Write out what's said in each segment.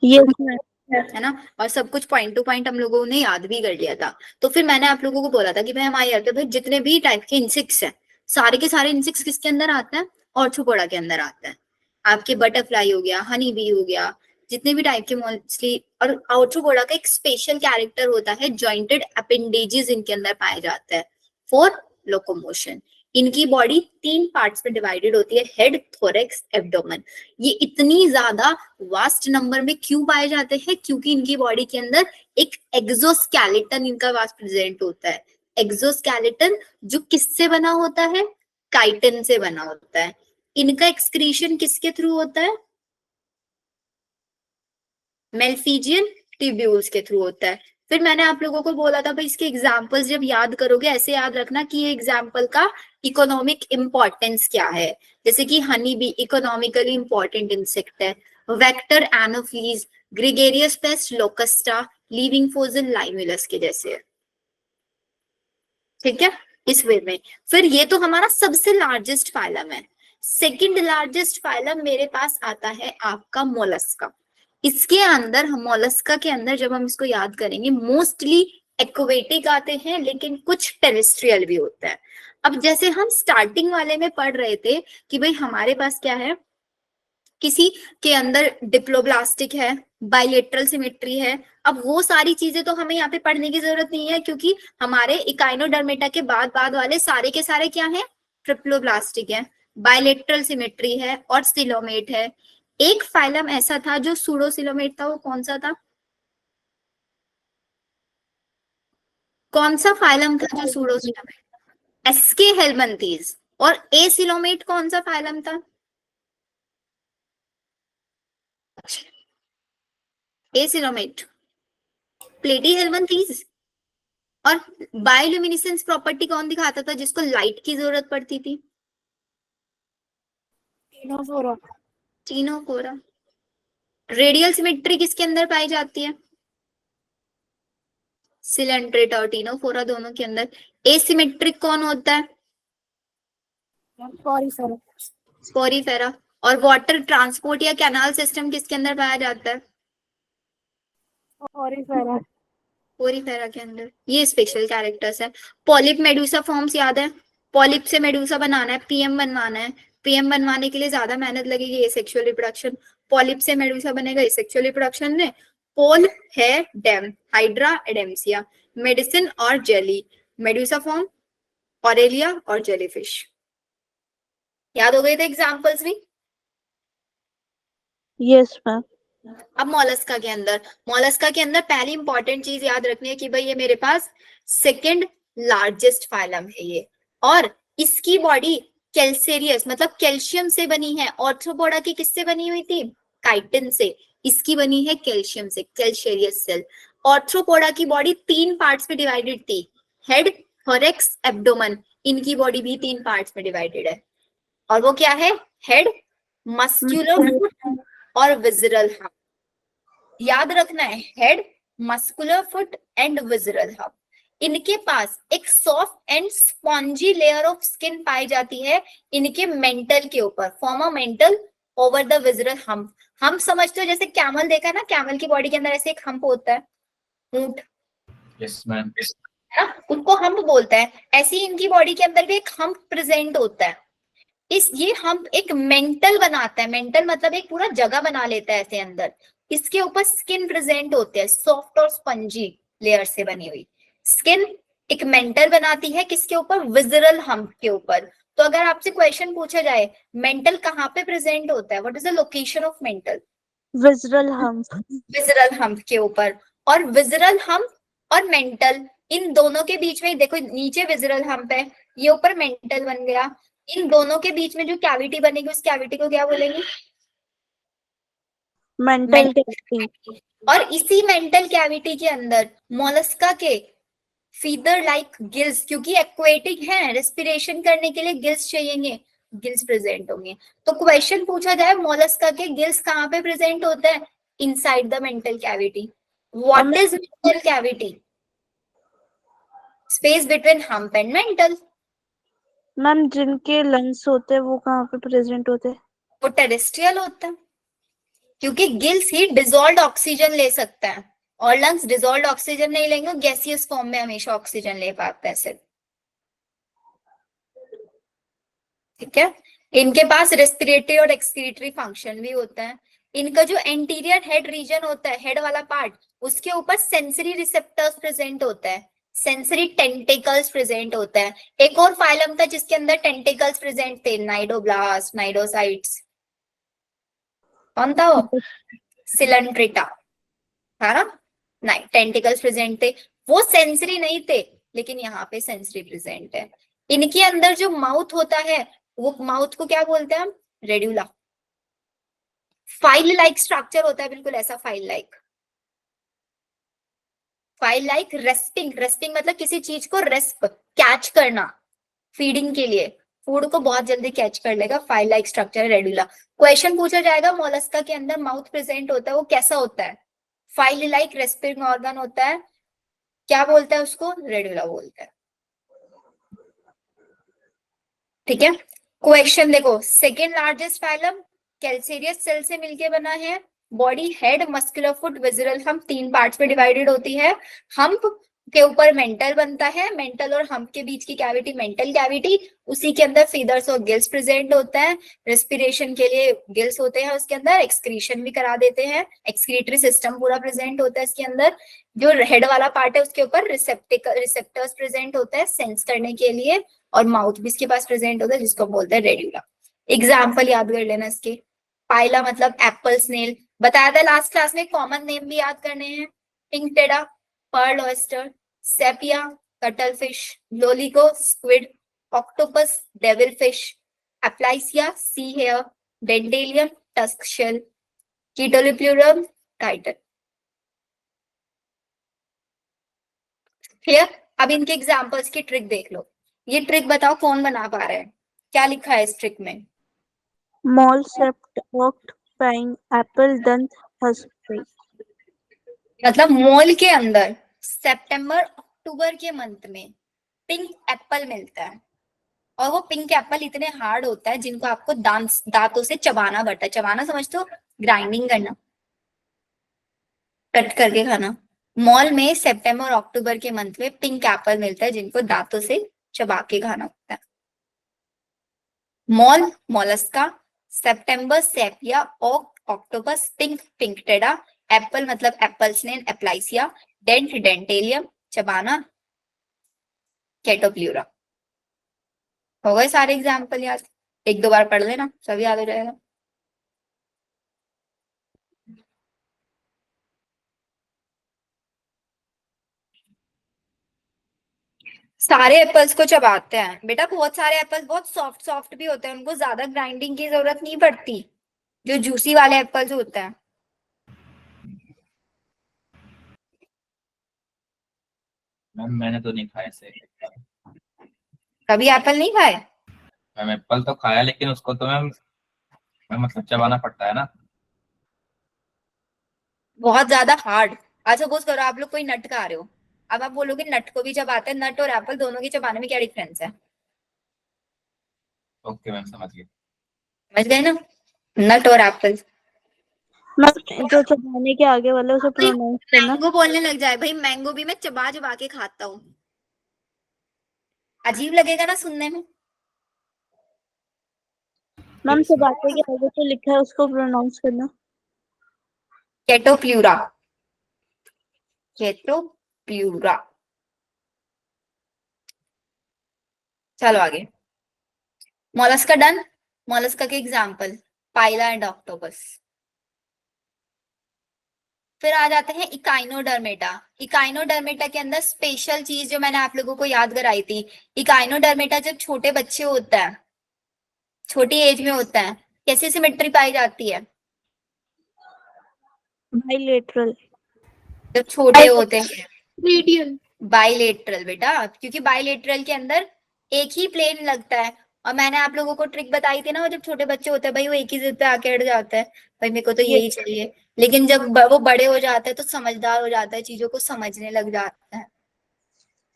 Yes ma'am. है ना, और सब कुछ पॉइंट टू पॉइंट हम लोगों ने याद भी कर लिया था। तो फिर मैंने आप लोगों को बोला था कि भाई हमारे यहाँ पे भाई जितने भी टाइप के इंसेक्ट्स हैं, सारे के सारे इंसेक्ट्स किसके अंदर आते हैं, ऑर्थ्रोपोडा के अंदर आते हैं। आपके बटरफ्लाई हो गया, हनी बी हो गया, जितने भी टाइप के मोस्टली। और ऑर्थ्रोपोडा का एक स्पेशल कैरेक्टर होता है, जॉइंटेड अपेंडेजेस इनके अंदर पाए जाते हैं फॉर लोकोमोशन। इनकी बॉडी 3 पार्ट्स में डिवाइडेड होती है, हेड, थोरैक्स, एब्डोमेन। ये इतनी ज्यादा वास्ट नंबर में क्यों पाए जाते हैं, क्योंकि इनकी बॉडी के अंदर एक एक्सोस्केलेटन इनका पास प्रेजेंट होता है। एक्सोस्केलेटन जो किससे बना होता है, काइटिन से बना होता है। इनका एक्सक्रीशन किसके थ्रू होता है, मेल्फिजियन ट्यूब्यूल्स के थ्रू होता है। फिर मैंने आप लोगों को बोला था भाई इसके एग्जाम्पल्स जब याद करोगे ऐसे याद रखना कि ये एग्जाम्पल का इकोनॉमिक इंपॉर्टेंस क्या है। जैसे कि honey bee economically important insect है, vector Anopheles, gregarious pest Locusta, living fossil Limulus के जैसे है। ठीक है, इस वे में। फिर ये तो हमारा सबसे लार्जेस्ट फाइलम है। सेकंड लार्जेस्ट फाइलम मेरे पास आता है आपका मोलस्का। इसके अंदर मोलस्का के अंदर जब हम इसको याद करेंगे मोस्टली एक्वेटिक आते हैं, लेकिन कुछ टेरेस्ट्रियल भी होता है। अब जैसे हम स्टार्टिंग वाले में पढ़ रहे थे कि भाई हमारे पास क्या है, किसी के अंदर डिप्लोब्लास्टिक है, बाइलेटरल सिमेट्री है। अब वो सारी चीजें तो हमें यहाँ पे पढ़ने की जरूरत नहीं है, क्योंकि हमारे इकाइनोडर्मेटा के बाद वाले सारे के सारे क्या है, ट्रिप्लोब्लास्टिक है, बाइलेटरल सिमेट्री है और सिलोमेट है। एक फाइलम ऐसा था जो सूडोसिलोमेट था, वो कौन सा था, कौन सा फाइलम था जो सूडोसिलोमेट, एसके हेलमंथीज। और एसिलोमेट कौन सा फाइलम था, एसिलोमेट, प्लेटी हेलमंथीज। और बायोल्यूमिनेसेंस प्रॉपर्टी कौन दिखाता था, जिसको लाइट की जरूरत पड़ती थी, टीनोफोरा। रेडियल सिमेट्री किसके अंदर पाई जाती है, सिलेंट्रेट और टीनोफोरा दोनों के अंदर। एसिमेट्रिक कौन होता है, स्पोरीफेरा। और वाटर ट्रांसपोर्ट या कैनाल सिस्टम किसके अंदर पाया जाता है, पोरीफेरा के अंदर। ये स्पेशल कैरेक्टर्स है। पॉलिप मेडुसा फॉर्म्स याद है, पॉलिप से मेडुसा बनाना है, पीएम बनवाना है। पीएम बनवाने के लिए ज्यादा मेहनत लगेगी, ये सेक्सुअल रिप्रोडक्शन। पॉलिप से मेडुसा बनेगा, ये सेक्सुअल रिप्रोडक्शन में। पोल है डेम, हाइड्रा एडेम्सिया, मेडिसिन और जेली, मेडुसा फॉर्म, ऑरेलिया और जेलीफिश। याद हो गए थे एग्जाम्पल्स भी। Yes ma'am. अब मोलस्का के अंदर, मोलस्का के अंदर पहली इंपॉर्टेंट चीज याद रखनी है कि भाई ये मेरे पास सेकंड लार्जेस्ट फाइलम है ये। और इसकी बॉडी कैल्सेरियस मतलब कैल्शियम से बनी है। ऑर्थ्रोपोडा की किससे बनी हुई थी, काइटिन से। इसकी बनी है कैल्शियम से, कैल्शेरियस सेल। ऑर्थ्रोपोडा की बॉडी 3 पार्ट्स में डिवाइडेड थी, हेड, थोरैक्स, एब्डोमेन। इनकी बॉडी भी 3 पार्ट्स में डिवाइडेड है। और वो क्या है, हेड, मस्क्यूलर फुट और विजरल हब। याद रखना है, head, muscular foot and visceral hump. इनके पास एक soft and spongy layer of skin पाई जाती है इनके मेंटल के ऊपर, form a mantle over the visceral hump. हम समझते हो जैसे कैमल देखा है ना, कैमल की बॉडी के अंदर ऐसे एक हम्प होता है, ऊंट, यस मैम। है ना, उनको हम्प बोलते हैं। ऐसे ही इनकी बॉडी के अंदर भी एक हम्प प्रेजेंट होता है। ये हम एक मेंटल बनाता है, मेंटल मतलब एक पूरा जगह बना लेता है ऐसे अंदर। इसके ऊपर स्किन प्रेजेंट होते हैं, सॉफ्ट और स्पंजी लेयर से बनी हुई स्किन एक मेंटल बनाती है, किसके ऊपर, विजरल हम्प के ऊपर। तो अगर आपसे क्वेश्चन पूछा जाए मेंटल कहाँ पे प्रेजेंट होता है, what is the location of mental, visceral hump. Visceral hump के ऊपर। और विजरल हम्प और मेंटल, इन दोनों के बीच में देखो, नीचे विजरल हम्प है, ये ऊपर मेंटल बन गया। इन दोनों के बीच में जो कैविटी बनेगी उस कैविटी को क्या बोलेंगे, मेंटल कैविटी। और इसी मेंटल कैविटी के अंदर मोलस्का के फीदर लाइक गिल्स, क्योंकि एक्वेटिक है, रेस्पिरेशन करने के लिए गिल्स चाहिए, गिल्स प्रेजेंट होंगे। तो क्वेश्चन पूछा जाए मोलस्का के गिल्स कहाँ पे प्रेजेंट होते हैं, inside the mantle cavity. What is mantle cavity, space between hump and mental. Ma'am जिनके लंग्स होते हैं वो कहाँ पे प्रेजेंट होते हैं? वो टेरेस्ट्रियल होता है, क्योंकि गिल्स ही डिजोल्व ऑक्सीजन ले सकता है और लंग्स डिजोल्व ऑक्सीजन नहीं लेंगे, गैसियस फॉर्म में हमेशा ऑक्सीजन ले पाता है सिर्फ। ठीक है, इनके पास रेस्पिरेटरी और एक्सक्रीटरी फंक्शन भी होता है। इनका जो एंटीरियर हेड रीजन होता है, हेड वाला पार्ट, उसके ऊपर सेंसरी रिसेप्टर्स प्रेजेंट होता है, सेंसरी टेंटिकल्स प्रेजेंट होता है। एक और फाइलम था जिसके अंदर टेंटिकल्स प्रेजेंट थे, नाइडोब्लास्ट, नाइडोसाइट्स, कौन था वो? सिलेंट्रेटा था ना, नहीं टेंटिकल्स प्रेजेंट थे, वो सेंसरी नहीं थे, लेकिन यहाँ पे सेंसरी प्रेजेंट है। इनके अंदर जो माउथ होता है, वो माउथ को क्या बोलते हैं हम? रेड्यूला। फाइल लाइक स्ट्रक्चर होता है, बिल्कुल ऐसा file like, file like respiring, respiring मतलब किसी चीज को रेस्प, कैच करना, फीडिंग के लिए फूड को बहुत जल्दी कैच कर लेगा, file like structure radula. Question पूछा जाएगा मोलस्का के अंदर माउथ प्रेजेंट होता है, वो कैसा होता है? फाइल लाइक रेस्पिंग ऑर्गन होता है, क्या बोलता है उसको? रेड्यूला बोलता है। ठीक है, क्वेश्चन देखो, second largest phylum calcareous cell से मिलके बना है। Body head, muscular foot, visceral hump, तीन पार्ट्स में डिवाइडेड होती है। हम्प के ऊपर मेंटल बनता है, मेंटल और हम्प के बीच की कैविटी मेंटल कैविटी, उसी के अंदर फीदर्स और गिल्स प्रेजेंट होता है। रेस्पिरेशन के लिए गिल्स होते हैं उसके अंदर, एक्सक्रीशन भी करा देते हैं, एक्सक्रीटरी सिस्टम पूरा प्रेजेंट होता है इसके अंदर। जो हेड वाला पार्ट है उसके ऊपर रिसेप्टर्स प्रेजेंट होता है सेंस करने के लिए, और माउथ भी इसके पास प्रेजेंट होता है जिसको बोलते हैं रेड्यूला। एग्जाम्पल याद कर लेना इसके, पाइला मतलब एप्पल स्नेल, बताया था लास्ट क्लास में, कॉमन नेम भी याद करने हैं, pinctada, pearl oyster, sepia cuttlefish, loligo squid, octopus devil fish, aplysia sea hare, dentalium tusk shell, chaetopleurum titan. Clear? अब इनके एग्जाम्पल्स की ट्रिक देख लो, ये ट्रिक बताओ कौन बना पा रहा है, क्या लिखा है इस ट्रिक में? मॉल सेप्ट ऑक्ट पाइन एप्पल दंत हस्पी। मतलब मोल के अंदर सितंबर अक्टूबर के मंथ में पिंक एप्पल मिलता है, और वो पिंक एप्पल इतने हार्ड होता है जिनको आपको दांतों से चबाना पड़ता है। चबाना समझते हो? ग्राइंडिंग करना, कट करके खाना। मॉल में सितंबर और अक्टूबर के मंथ में पिंक एप्पल मिलता है जिनको दांतों से चबा के खाना होता है। मॉल मोलस्का, सितंबर Sepia, Octopus pink, Pinctada, apple मतलब apple snail Aplysia, dent Dentalium चबाना, कैटोप्ल्यूरा। हो गए सारे एग्जाम्पल याद? एक दो बार पढ़ लेना, सब याद हो जाएगा। सारे एप्पल्स को चबाते हैं बेटा, बहुत सारे एप्पल्स बहुत सॉफ्ट सॉफ्ट भी होते हैं, उनको ज्यादा ग्राइंडिंग की जरूरत नहीं पड़ती, जो जूसी वाले एप्पल्स होते हैं। मैम मैंने तो नहीं खाया से। कभी एप्पल नहीं खाए? मैम एप्पल तो खाया, लेकिन उसको तो मैम मतलब चबाना पड़ता है ना। बहुत ज्यादा हार्ड। अच्छा सपोज करो आप लोग कोई नट खा रहे हो, अब आप बोलोगे नट को भी चबाते हैं, नट और एप्पल दोनों के चबाने में क्या डिफरेंस है? ओके मैम, समझ गए। समझ गए ना, नट और एप्पल। मैम जो चबाने के आगे वाला उसे प्रोनाउंस करना। मैंगो बोलने लग जाए भाई, मैंगो भी मैं चबा चबा के खाता हूँ, अजीब लगेगा ना सुनने में। मैम चबाते के आगे जो लिखा है उसको प्रोनाउंस करना। कैटोप्ल्यूरा, कैटोप्ल्यूरा। चलो आगे, मोलस्का डन। मोलस्का के एग्जाम्पल पाइला एंड ऑक्टोपस। फिर आ जाते हैं इकाइनोडर्मेटा। इकाइनोडर्मेटा के अंदर स्पेशल चीज जो मैंने आप लोगों को याद कराई थी, इकाइनोडर्मेटा जब छोटे बच्चे होता है, छोटी एज में होता है, कैसी सिमेट्री पाई जाती है? बाइलेटरल। जब छोटे होते हैं रेडियल, बाइलेटरल बेटा, क्योंकि बाइलेटरल के अंदर एक ही प्लेन लगता है। और मैंने आप लोगों को ट्रिक बताई थी ना, वो जब छोटे बच्चे होते हैं भाई वो एक ही जिद पे आके अड़ जाता है, भाई मेरे को तो यही चाहिए। लेकिन जब वो बड़े हो जाते हैं तो समझदार हो जाता है, चीजों को समझने लग जाता है।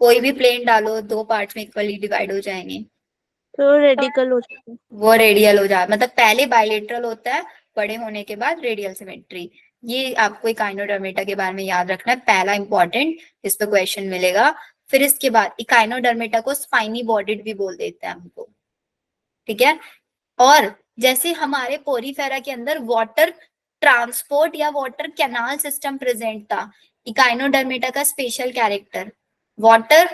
कोई भी प्लेन डालो, दो पार्ट्स में इक्वली डिवाइड हो जाएंगे, तो रेडिकल हो जाता है। वो रेडियल हो जाता है। मतलब पहले बाइलेटरल होता है, बड़े होने के बाद रेडियल सिमेट्री। ये आपको इकाइनोडर्मेटा के बारे में याद रखना है, पहला इंपॉर्टेंट, इस पे क्वेश्चन मिलेगा। फिर इसके बाद इकाइनोडर्मेटा को स्पाइनी बॉडीड भी बोल देते हैं हमको, ठीक है। और जैसे हमारे पोरीफेरा के अंदर वाटर ट्रांसपोर्ट या वाटर कैनाल सिस्टम प्रेजेंट था, इकाइनोडर्मेटा का special character water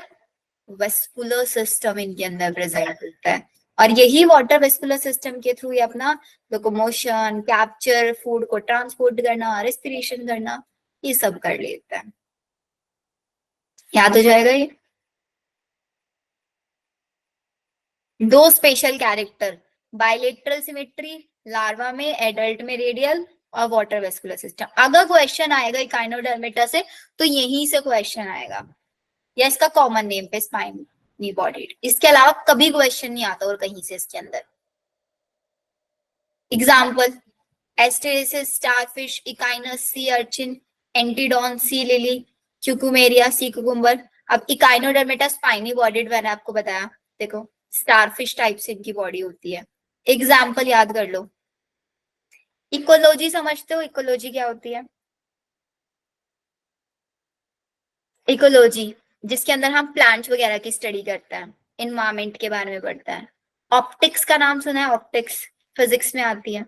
vascular system इनके अंदर प्रेजेंट होता है। और यही वाटर वेस्कुलर सिस्टम के थ्रू ये अपना लोकोमोशन, कैप्चर, फूड को ट्रांसपोर्ट करना, रेस्पिरेशन करना, ये सब कर लेता है। याद हो जाएगा ये। दो special character, bilateral symmetry larva में, एडल्ट में रेडियल, और वाटर वेस्कुलर सिस्टम। अगर क्वेश्चन आएगा इकाइनोडर्मेटा से तो यहीं से क्वेश्चन आएगा, या इसका कॉमन नेम पे स्पाइनी बॉडीड। इसके अलावा कभी क्वेश्चन नहीं आता और कहीं से इसके अंदर। Example, Asterias, starfish, Echinus, sea urchin, Antedon, sea lily, Cucumaria, sea cucumber. अब इकाइनोडर्मेटा स्पाइनी बॉडीड मैंने आपको बताया, देखो स्टारफिश टाइप से इनकी बॉडी होती है। एग्जाम्पल याद कर लो। इकोलॉजी समझते हो? इकोलॉजी क्या होती है? इकोलॉजी जिसके अंदर हम प्लांट्स वगैरह की स्टडी करते हैं, इन्वायरमेंट के बारे में पढ़ता है। ऑप्टिक्स का नाम सुना है? ऑप्टिक्स फिजिक्स में आती है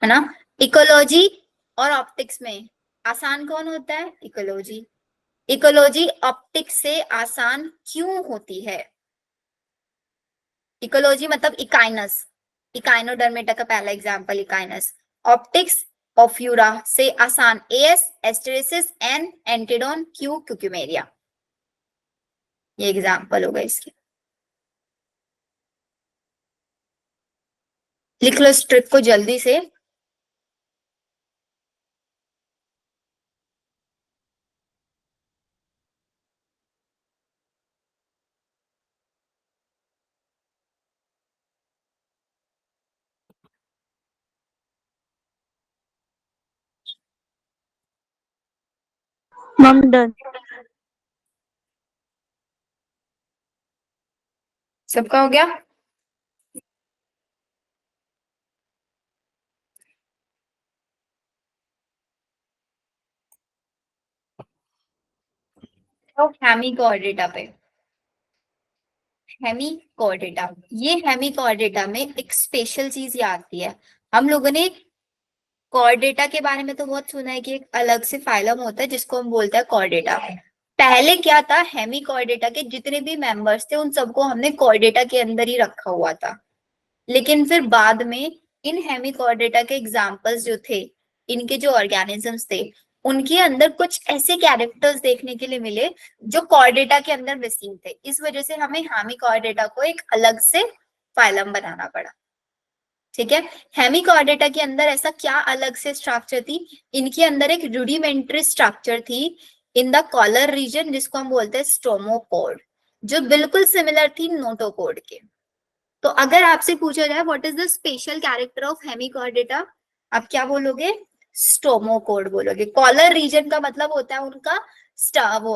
ना। इकोलॉजी और ऑप्टिक्स में आसान कौन होता है? इकोलॉजी। इकोलॉजी ऑप्टिक्स से आसान क्यों होती है? इकोलॉजी मतलब इकाइनस, इकाइनोडर्मेटा का पहला एग्जांपल इकाइनस। ऑप्टिक्स ऑफ्यूरा से आसान, एएस, एस्टेरिसिस, एन, एंटीडोन, क्यू, क्यूक्यूमेरिया। ये एग्जांपल होगा इसके। लिख लो इस ट्रिक को जल्दी से। मम डन। सबका हो गया? तो हेमिकोऑर्डिटा पे, हेमिकोऑर्डिटा, ये हेमिकोऑर्डिटा में एक स्पेशल चीज ये आती है। हम लोगों ने कॉर्डेटा के बारे में तो बहुत सुना है कि एक अलग से फाइलम होता है जिसको हम बोलते हैं कॉर्डेटा। पहले क्या था, हेमिकॉर्डेटा के जितने भी मेंबर्स थे उन सबको हमने कॉर्डेटा के अंदर ही रखा हुआ था। लेकिन फिर बाद में इन हेमिकॉर्डेटा के एग्जांपल्स जो थे, इनके जो ऑर्गेनिजम्स थे, उनके अंदर कुछ ऐसे कैरेक्टर्स देखने के लिए मिले जो कॉर्डेटा के अंदर मिसिंग थे। इस वजह से हमें हेमिकॉर्डेटा को एक अलग से फाइलम बनाना पड़ा, ठीक है। हेमिकॉर्डेटा के अंदर ऐसा क्या अलग से स्ट्रक्चर थी? इनके अंदर एक रूडिमेंट्री स्ट्रक्चर थी इन द कॉलर रीजन, जिसको हम बोलते हैं स्टोमोपोड, जो बिल्कुल सिमिलर थी नोटोपोड के। तो अगर आपसे पूछा जाए what is the special character of Hemichordata, आप क्या बोलोगे? स्टोमोपोड बोलोगे। कॉलर रीजन का मतलब होता है उनका वो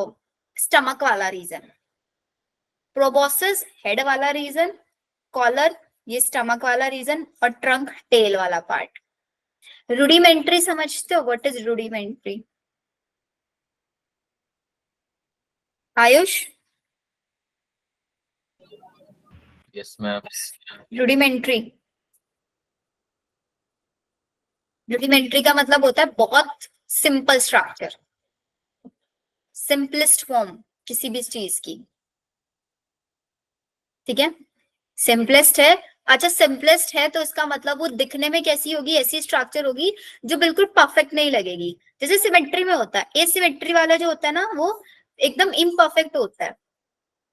स्टमक वाला रीजन, प्रोबोसिस हेड वाला रीजन, कॉलर ये स्टमक वाला रीजन, और ट्रंक टेल वाला पार्ट। रूडिमेंट्री समझते हो? What is rudimentary? Ayush, yes ma'am. Rudimentary, rudimentary का मतलब होता है बहुत सिंपल स्ट्रक्चर, सिंपलेस्ट फॉर्म किसी भी चीज की, ठीक है। सिंपलेस्ट है, अच्छा सिंपलेस्ट है तो इसका मतलब वो दिखने में कैसी होगी? ऐसी स्ट्रक्चर होगी जो बिल्कुल परफेक्ट नहीं लगेगी। जैसे सिमेट्री में होता है, एसिमेट्री वाला जो होता है ना वो एकदम इम्परफेक्ट होता है।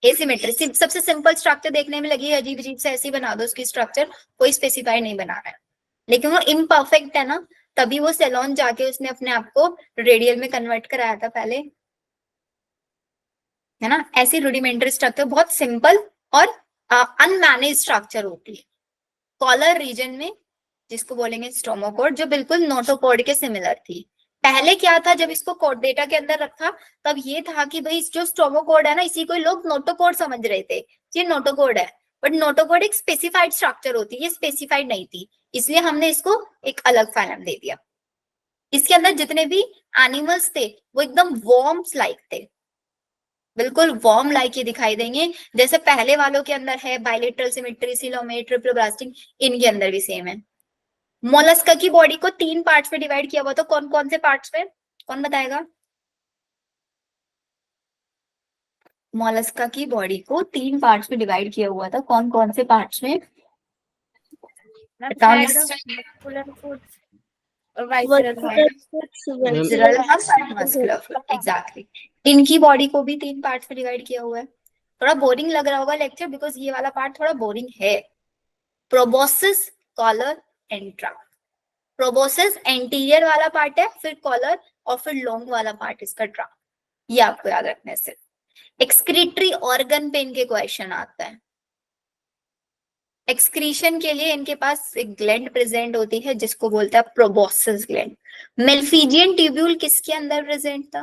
एसिमेट्री सबसे सिंपल स्ट्रक्चर देखने में लगी अजीब अजीब से, ऐसी बना दो उसकी स्ट्रक्चर, कोई स्पेसिफाई नहीं बना रहा है, लेकिन वो इम्परफेक्ट है ना, तभी वो सेलोन जाके उसने अपने आप को रेडियल में कन्वर्ट कराया था पहले, है ना। ऐसी रूडिमेंट्री स्ट्रक्चर बहुत सिंपल और अनमैनेज स्ट्रक्चर होती है कॉलर रीजन में, जिसको बोलेंगे स्टोमोपोड, जो बिल्कुल नोटोपोड के सिमिलर थी। पहले क्या था, जब इसको कॉर्डेटा के अंदर रखा तब ये था कि भाई जो स्टोमोपोड है ना, इसी को लोग नोटोपोड समझ रहे थे, ये नोटोपोड है। बट नोटोकॉर्ड एक स्पेसिफाइड स्ट्रक्चर होती है, ये स्पेसिफाइड नहीं थी, इसलिए हमने इसको एक अलग फाइलम दे दिया। इसके अंदर जितने भी एनिमल्स थे वो एकदम वॉर्म्स लाइक थे, बिल्कुल वॉर्म लाइक ये दिखाई देंगे, जैसे पहले वालों के अंदर है बाइलेटरल सिमेट्री, सीलोमेट, ट्रिप्लोब्लास्टिक, इनके अंदर भी सेम है। मोलस्का की बॉडी को 3 पार्ट्स में डिवाइड किया हुआ, तो कौन कौन से पार्ट्स में, कौन बताएगा? मोलस्का की बॉडी को 3 पार्ट्स में डिवाइड किया हुआ था, कौन कौन से पार्ट्स में? एग्जैक्टली, इनकी बॉडी को भी 3 पार्ट्स में डिवाइड किया हुआ है। थोड़ा बोरिंग लग रहा होगा लेक्चर, बिकॉज ये वाला पार्ट थोड़ा बोरिंग है। Proboscis, collar and trunk. Proboscis anterior वाला पार्ट है, फिर कॉलर और फिर लॉन्ग वाला पार्ट इसका ट्रंक, ये आपको याद रखना है सिर्फ। एक्सक्रीटरी ऑर्गन पे इनके क्वेश्चन आता है। एक्सक्रीशन के लिए इनके पास एक ग्लैंड प्रेजेंट होती है जिसको बोलते हैं प्रोबोसिस ग्लैंड। मेल्फिजियन ट्यूब्यूल किसके अंदर प्रेजेंट था?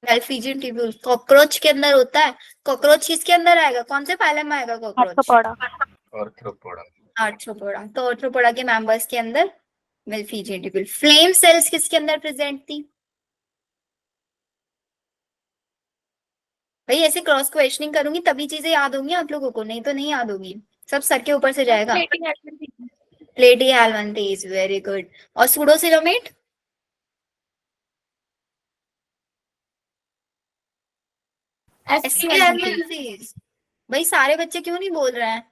मेल्फिजियन ट्यूब्यूल कॉकरोच के अंदर होता है। कॉकरोच किसके अंदर आएगा, कौन से फाइलम में आएगा कॉकरोच? आर्थ्रोपोडा। आर्थ्रोपोडा। तो आर्थ्रोपोडा के मेंबर्स के अंदर मेल्फिजियन ट्यूब्यूल। फ्लेम सेल्स किसके अंदर प्रेजेंट थी? भाई ऐसे क्रॉस क्वेश्चनिंग करूंगी तभी चीजें याद होंगी आप लोगों को, नहीं तो नहीं याद होगी, सब सर के ऊपर से जाएगा। प्लेटिहेल्मिन्थेस, वेरी गुड। और सूडोसिलोमेट? एस्सिलोमेन्थेस। भाई सारे बच्चे क्यों नहीं बोल रहे हैं?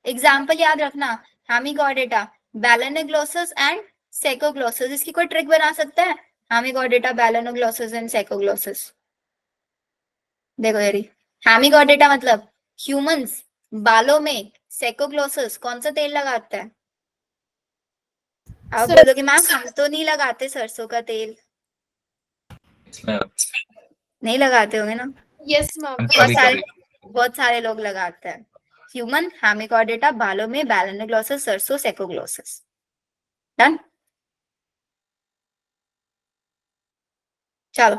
एग्जाम्पल याद रखना, हेमिगोडेटा, बैलेनोग्लोसस एंड सेकोग्लोसस। इसकी कोई ट्रिक बना सकता है? हेमिगोडेटा, बैलेनोग्लोसस एंड सेकोग्लोसस। देखो यारी, हेमिगोडेटा मतलब ह्यूमंस बालों में, सेकोग्लोसस कौन सा तेल लगाता है? आप बोलोगे मैम हम तो नहीं लगाते सरसों का तेल। नहीं लगाते होंगे ना? Yes ma'am. बहुत सारे लोग लगाते हैं। ह्यूमन, हेमिगोडेटा, बालों में, बैलेनोग्लोसस, सरसों, सेकोग्लोसस। डन। चलो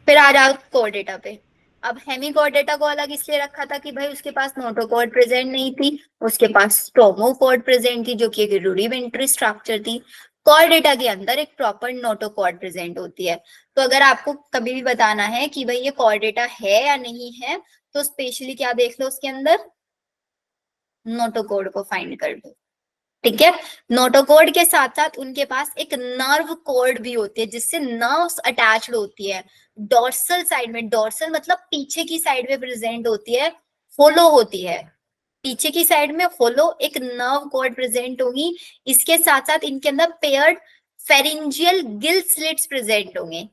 फिर आ जाओ कोर्डेटा पे। अब हेमिगोडेटा को अलग इसलिए रखा था कि भाई उसके पास नोटोकॉर्ड प्रेजेंट नहीं थी, उसके पास स्टोमोकॉर्ड प्रेजेंट थी जो कि एक रूडिमेंट्री स्ट्रक्चर थी। कॉर्डेटा के अंदर एक प्रॉपर नोटोकॉर्ड प्रेजेंट होती है। तो अगर आपको कभी भी बताना है कि भाई ये कॉर्डेटा है या नहीं है, तो स्पेशली क्या देख लो उसके अंदर, नोटोकॉर्ड को फाइंड कर लो। ठीक है, नोटोकॉर्ड के साथ साथ उनके पास एक नर्व कॉर्ड भी होती है जिससे नर्व्स अटैच्ड होती है। डोर्सल साइड में, डोर्सल मतलब पीछे की साइड में प्रेजेंट होती है, होलो होती है, पीछे की साइड में होलो एक नर्व कॉर्ड प्रेजेंट होगी। इसके साथ साथ इनके अंदर paired pharyngeal gill slits present होंगे।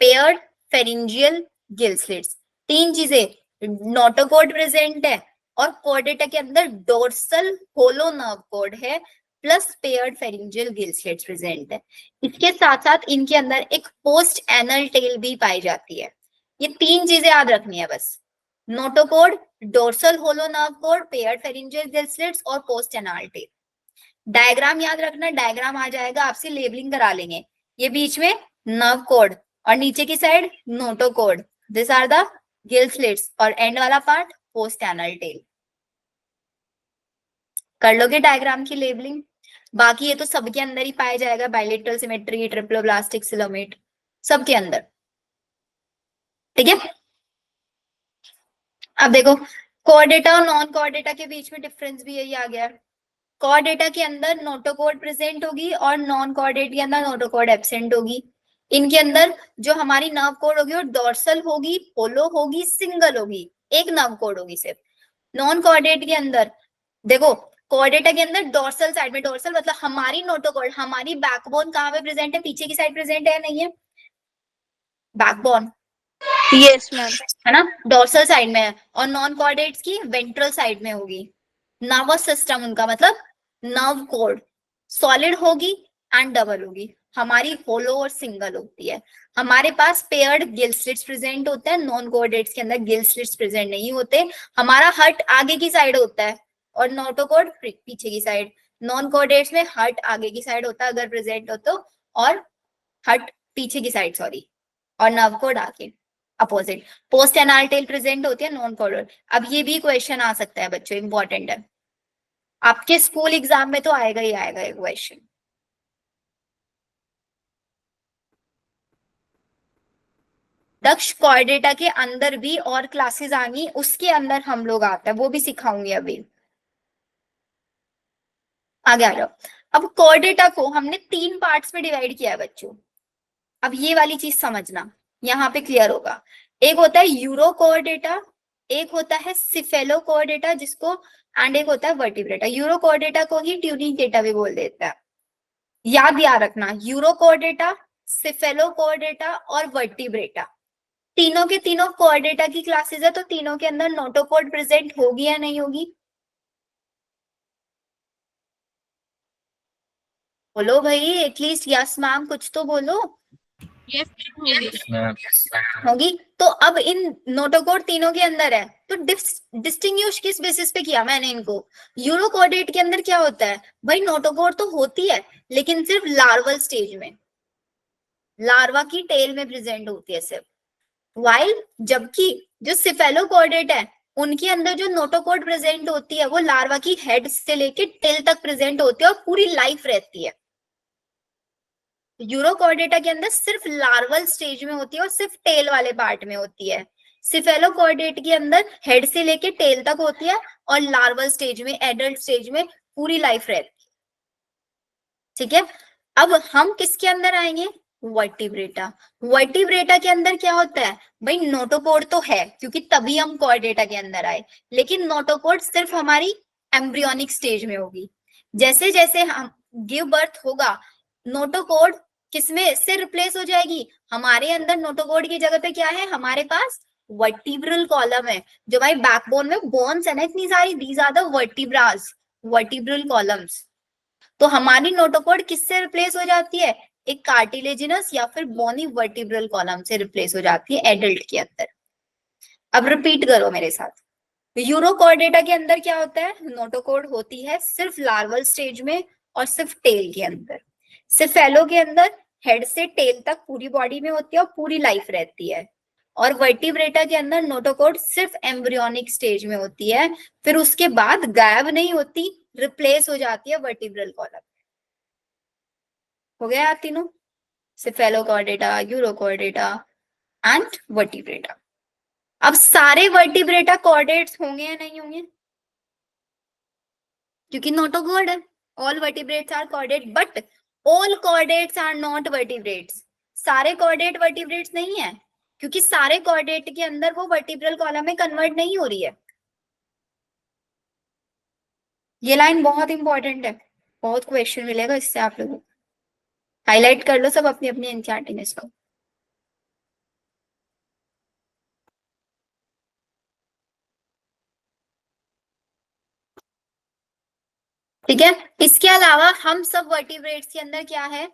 पेयर्ड फेरिंजियल गिल स्लिट्स, 3 चीजें, नोटोकॉर्ड प्रेजेंट है और कॉर्डेटा के अंदर डोर्सल होलो नर्व कॉर्ड है plus paired pharyngeal gill slits present है। इसके साथ साथ इनके अंदर एक पोस्ट एनल टेल भी पाई जाती है। ये 3 चीजें याद रखनी है बस, notochord, dorsal hollow nerve cord, paired pharyngeal gill slits और पोस्ट एनल टेल। डायग्राम याद रखना, डायग्राम आ जाएगा आपसे, लेबलिंग करा लेंगे। ये बीच में नर्व कॉर्ड और नीचे की side notochord, this are the gill slits, और एंड वाला पार्ट पोस्ट एनल टेल। कर लोगे डायग्राम की लेबलिंग? बाकी ये तो सबके अंदर ही पाया जाएगा, बायलेटरल सिमेट्री, ट्रिप्लोब्लास्टिक, सिलोमेट, सबके अंदर। ठीक है, अब देखो कोऑर्डेटा और नॉन कोऑर्डेटा के बीच में डिफरेंस भी यही आ गया है। कोऑर्डेटा के अंदर नोटोकॉर्ड प्रेजेंट होगी और नॉन कोऑर्डेट के अंदर नोटोकॉर्ड एब्सेंट होगी। इनके अंदर जो हमारी नर्व कोड होगी वो डोर्सल होगी, होलो होगी, सिंगल होगी, एक नर्व कोड होगी सिर्फ। नॉन कोऑर्डेट के अंदर देखो, कोऑर्डेटा के अंदर डोर्सल साइड में, डोर्सल मतलब हमारी नोटोकॉर्ड, हमारी बैकबोन कहाँ पे प्रेजेंट है, पीछे की साइड प्रेजेंट है नहीं है बैकबोन? Yes ma'am. है ना, डोर्सल साइड में है। और नॉन कोऑर्डेट्स की वेंट्रल साइड में होगी। नर्वस सिस्टम उनका मतलब नर्व कोड सॉलिड होगी एंड डबल होगी, हमारी होलो और सिंगल होती है। हमारे पास पेयर्ड गिल स्लिट्स प्रेजेंट होते हैं, नॉन कोऑर्डेट्स के अंदर गिल स्लिट्स प्रेजेंट नहीं होते। हमारा हर्ट आगे की साइड होता है और नोटोकॉर्ड पीछे की साइड। नॉन कोऑर्डेट्स में हर्ट आगे की साइड होता है अगर प्रेजेंट हो तो, और हर्ट पीछे की साइड, सॉरी, और नर्व कोड आगे। Opposite. Post anal tail present होती है नॉन कॉर्डल। अब ये भी क्वेश्चन आ सकता है बच्चों, इंपॉर्टेंट है, आपके स्कूल एग्जाम में तो आएगा ही आएगा ये क्वेश्चन। दक्ष कॉर्डेटा के अंदर भी और क्लासेस आनी, उसके अंदर हम लोग आते हैं, वो भी सिखाऊंगी अभी। आगे आ जाओ। अब कॉर्डेटा को हमने 3 पार्ट्स में डिवाइड किया है बच्चों। अब ये वाली चीज समझना, यहाँ पे क्लियर होगा। एक होता है यूरो कॉर्डेटा, एक होता है सिफेलो कॉर्डेटा जिसको, एंड एक होता है वर्टिब्रेटा। यूरो कॉर्डेटा को ही ट्यूनिंग डेटा भी बोल देता है। याद रखना, यूरो कॉर्डेटा, सिफेलो कॉर्डेटा और वर्टिब्रेटा, तीनों के तीनों कॉर्डेटा की क्लासेस है, तो तीनों के अंदर नोटोकॉर्ड प्रेजेंट होगी या नहीं होगी? बोलो भाई, एटलीस्ट यस मैम कुछ तो बोलो। यस होगी। होगी। तो अब इन नोटोकोड तीनों के अंदर है, तो डिस्टिंग्विश किस बेसिस पे किया मैंने इनको? यूरोकोडेट के अंदर क्या होता है भाई, नोटोकोड तो होती है लेकिन सिर्फ लार्वल स्टेज में, लार्वा की टेल में प्रेजेंट होती है सिर्फ। वाइल जबकि जो सिफेलोकॉर्डेट है उनके अंदर जो नोटोकोड प्रेजेंट होती है वो लार्वा की हेड से लेके टेल तक प्रेजेंट होती है और पूरी लाइफ रहती है। यूरोकॉर्डेटा के अंदर सिर्फ लार्वल स्टेज में होती है और सिर्फ टेल वाले पार्ट में होती है। सिफेलोकॉर्डेट के अंदर हेड से लेके टेल तक होती है और लार्वल स्टेज में, एडल्ट स्टेज में पूरी लाइफ रहती है। ठीक है, अब हम किसके अंदर आएंगे? वर्टिब्रेटा। वर्टिब्रेटा के अंदर क्या होता है भाई, नोटोकोड तो है क्योंकि तभी हम कॉर्डेटा के अंदर आए, लेकिन नोटोकोड सिर्फ हमारी एम्ब्रियोनिक स्टेज में होगी। जैसे जैसे हम गिव बर्थ होगा, नोटोकोड किसमें से रिप्लेस हो जाएगी? हमारे अंदर नोटोकोड की जगह पे क्या है हमारे पास? वर्टिब्रल कॉलम है। जो भाई बैकबोन में बोन्स है ना इतनी सारी, these are the vertebras, vertebral columns. तो हमारी नोटोकोड किससे रिप्लेस हो जाती है? एक कार्टिलेजिनस या फिर बोनी वर्टिब्रल कॉलम से रिप्लेस हो जाती है एडल्ट के अंदर। अब रिपीट करो मेरे साथ। यूरोकॉर्डेटा के अंदर क्या होता है? नोटोकोड होती है सिर्फ लार्वल स्टेज में और सिर्फ टेल के अंदर। सिफेलो के अंदर हेड से टेल तक पूरी बॉडी में होती है और पूरी लाइफ रहती है। और वर्टिब्रेटा के अंदर नोटोकोड सिर्फ एम्ब्रियोनिक स्टेज में होती है, फिर उसके बाद गायब नहीं होती, रिप्लेस हो जाती है वर्टिब्रल कॉलम। हो गया तीनों, सिफेलोकॉर्डेटा, यूरोकॉर्डेटा एंड वर्टिब्रेटा। अब सारे वर्टिब्रेटा कॉर्डेट्स होंगे या नहीं होंगे? क्योंकि नोटोकॉर्ड है। All vertebrates are chordate but all chordates are not vertebrates. सारे कॉर्डेट वर्टिब्रेट्स नहीं है क्योंकि सारे कॉर्डेट के अंदर वो वर्टिब्रल कॉलम में कन्वर्ट नहीं हो रही है। ये लाइन बहुत इंपॉर्टेंट है, बहुत क्वेश्चन मिलेगा इससे आप लोगों को। हाईलाइट कर लो सब अपनी अपनी एनसीईआरटी में इसको। ठीक है, इसके अलावा हम सब वर्टिब्रेट्स के अंदर क्या है,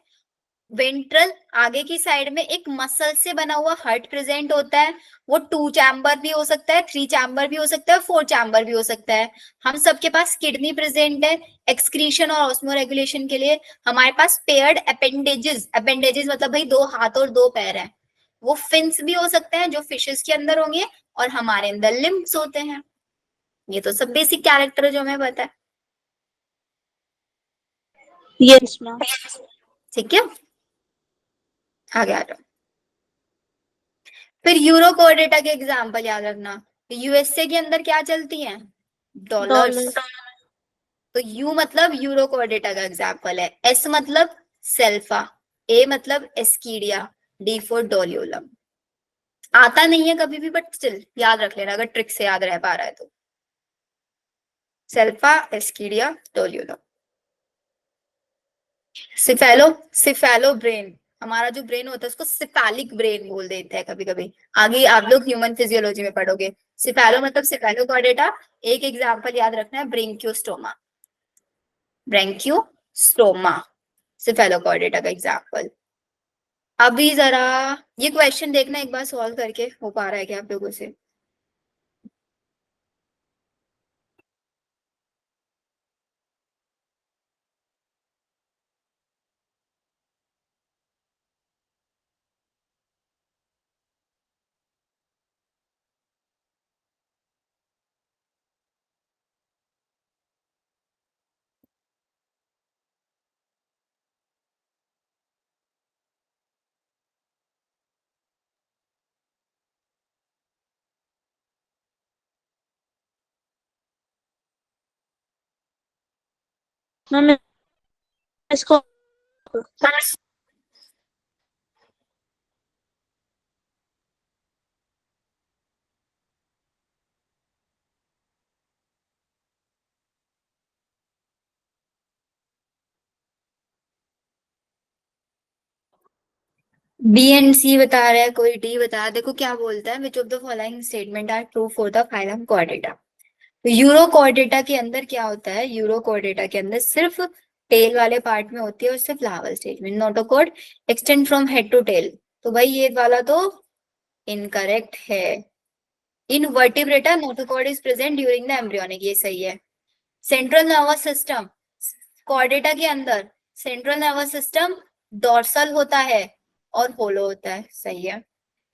वेंट्रल आगे की साइड में एक मसल से बना हुआ हार्ट प्रेजेंट होता है। वो 2 चैम्बर भी हो सकता है, 3 चैम्बर भी हो सकता है, 4 चैम्बर भी हो सकता है। हम सबके पास किडनी प्रेजेंट है एक्सक्रीशन और ऑस्मो रेगुलेशन के लिए। हमारे पास पेयर्ड अपेंडेजेस, अपेंडेजेस मतलब भाई 2 हाथ और 2 पैर है। वो फिन्स भी हो सकते हैं जो फिशेस के अंदर होंगे, और हमारे अंदर लिम्ब्स होते हैं। ये तो सब बेसिक कैरेक्टर है जो हमें पता है। Yes ma'am. ठीक है, आगे आ जाओ। फिर यूरो कोऑर्डिनेटा के एग्जांपल याद रखना। यूएसए के अंदर क्या चलती है? डॉलर्स। डॉलर। तो यू मतलब यूरो कोऑर्डिनेटा का एग्जांपल है, एस मतलब सेल्फा, ए मतलब एस्कीडिया, डी फॉर डोलियोलम। आता नहीं है कभी भी बट स्टिल याद रख लेना अगर ट्रिक से याद रह पा रहा है तो। सेल्फा, एस्कीडिया, डोलियोलम। सिफेलो, सिफेलो ब्रेन, हमारा जो ब्रेन होता है उसको सिफेलिक ब्रेन बोल देते हैं कभी कभी। आगे आप लोग ह्यूमन फिजियोलॉजी में पढ़ोगे। सिफेलो मतलब सिफेलोकॉर्डेटा। एक एग्जांपल याद रखना है, ब्रेंकियोस्टोमा, ब्रेंकियोस्टोमा सिफेलोकॉर्डेटा का एग्जांपल। अभी जरा ये क्वेश्चन देखना एक बार सॉल्व करके, हो पा रहा है क्या आप लोगों से? मैम इसको बी एंड सी बता रहा है, कोई डी बता रहा है। देखो क्या बोलता है, which of the following statement are true for the phylum chordata. तो यूरोकॉर्डेटा के अंदर क्या होता है, यूरोकॉर्डेटा के अंदर सिर्फ टेल वाले पार्ट में होती है और सिर्फ लार्वल स्टेज में। Notochord extend from head to tail, तो भाई ये वाला तो इनकरेक्ट है। In Vertebrata notochord is present during the embryonic, ये सही है। सेंट्रल नर्वस सिस्टम, कॉर्डेटा के अंदर सेंट्रल नर्वस सिस्टम डोर्सल होता है और होलो होता है, सही है।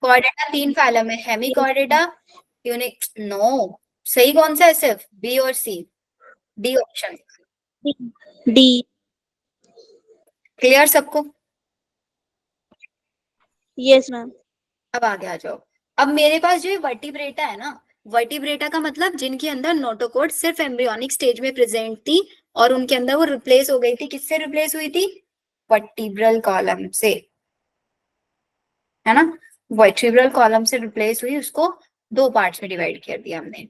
कॉर्डेटा 3 फाइलम है, हेमिकॉर्डेटा, यूनिक, नो। सही कौन सा है, सिर्फ बी और सी, डी ऑप्शन। डी। क्लियर सबको? Yes ma'am. अब आगे आ जाओ। अब मेरे पास जो वर्टिब्रेटा है ना, वर्टिब्रेटा का मतलब जिनके अंदर नोटोकॉर्ड सिर्फ एम्ब्रियोनिक स्टेज में प्रेजेंट थी और उनके अंदर वो रिप्लेस हो गई थी, किससे रिप्लेस हुई थी, वर्टिब्रल कॉलम से, है ना। वर्टिब्रल कॉलम से रिप्लेस हुई, उसको 2 पार्ट्स में डिवाइड कर दिया हमने।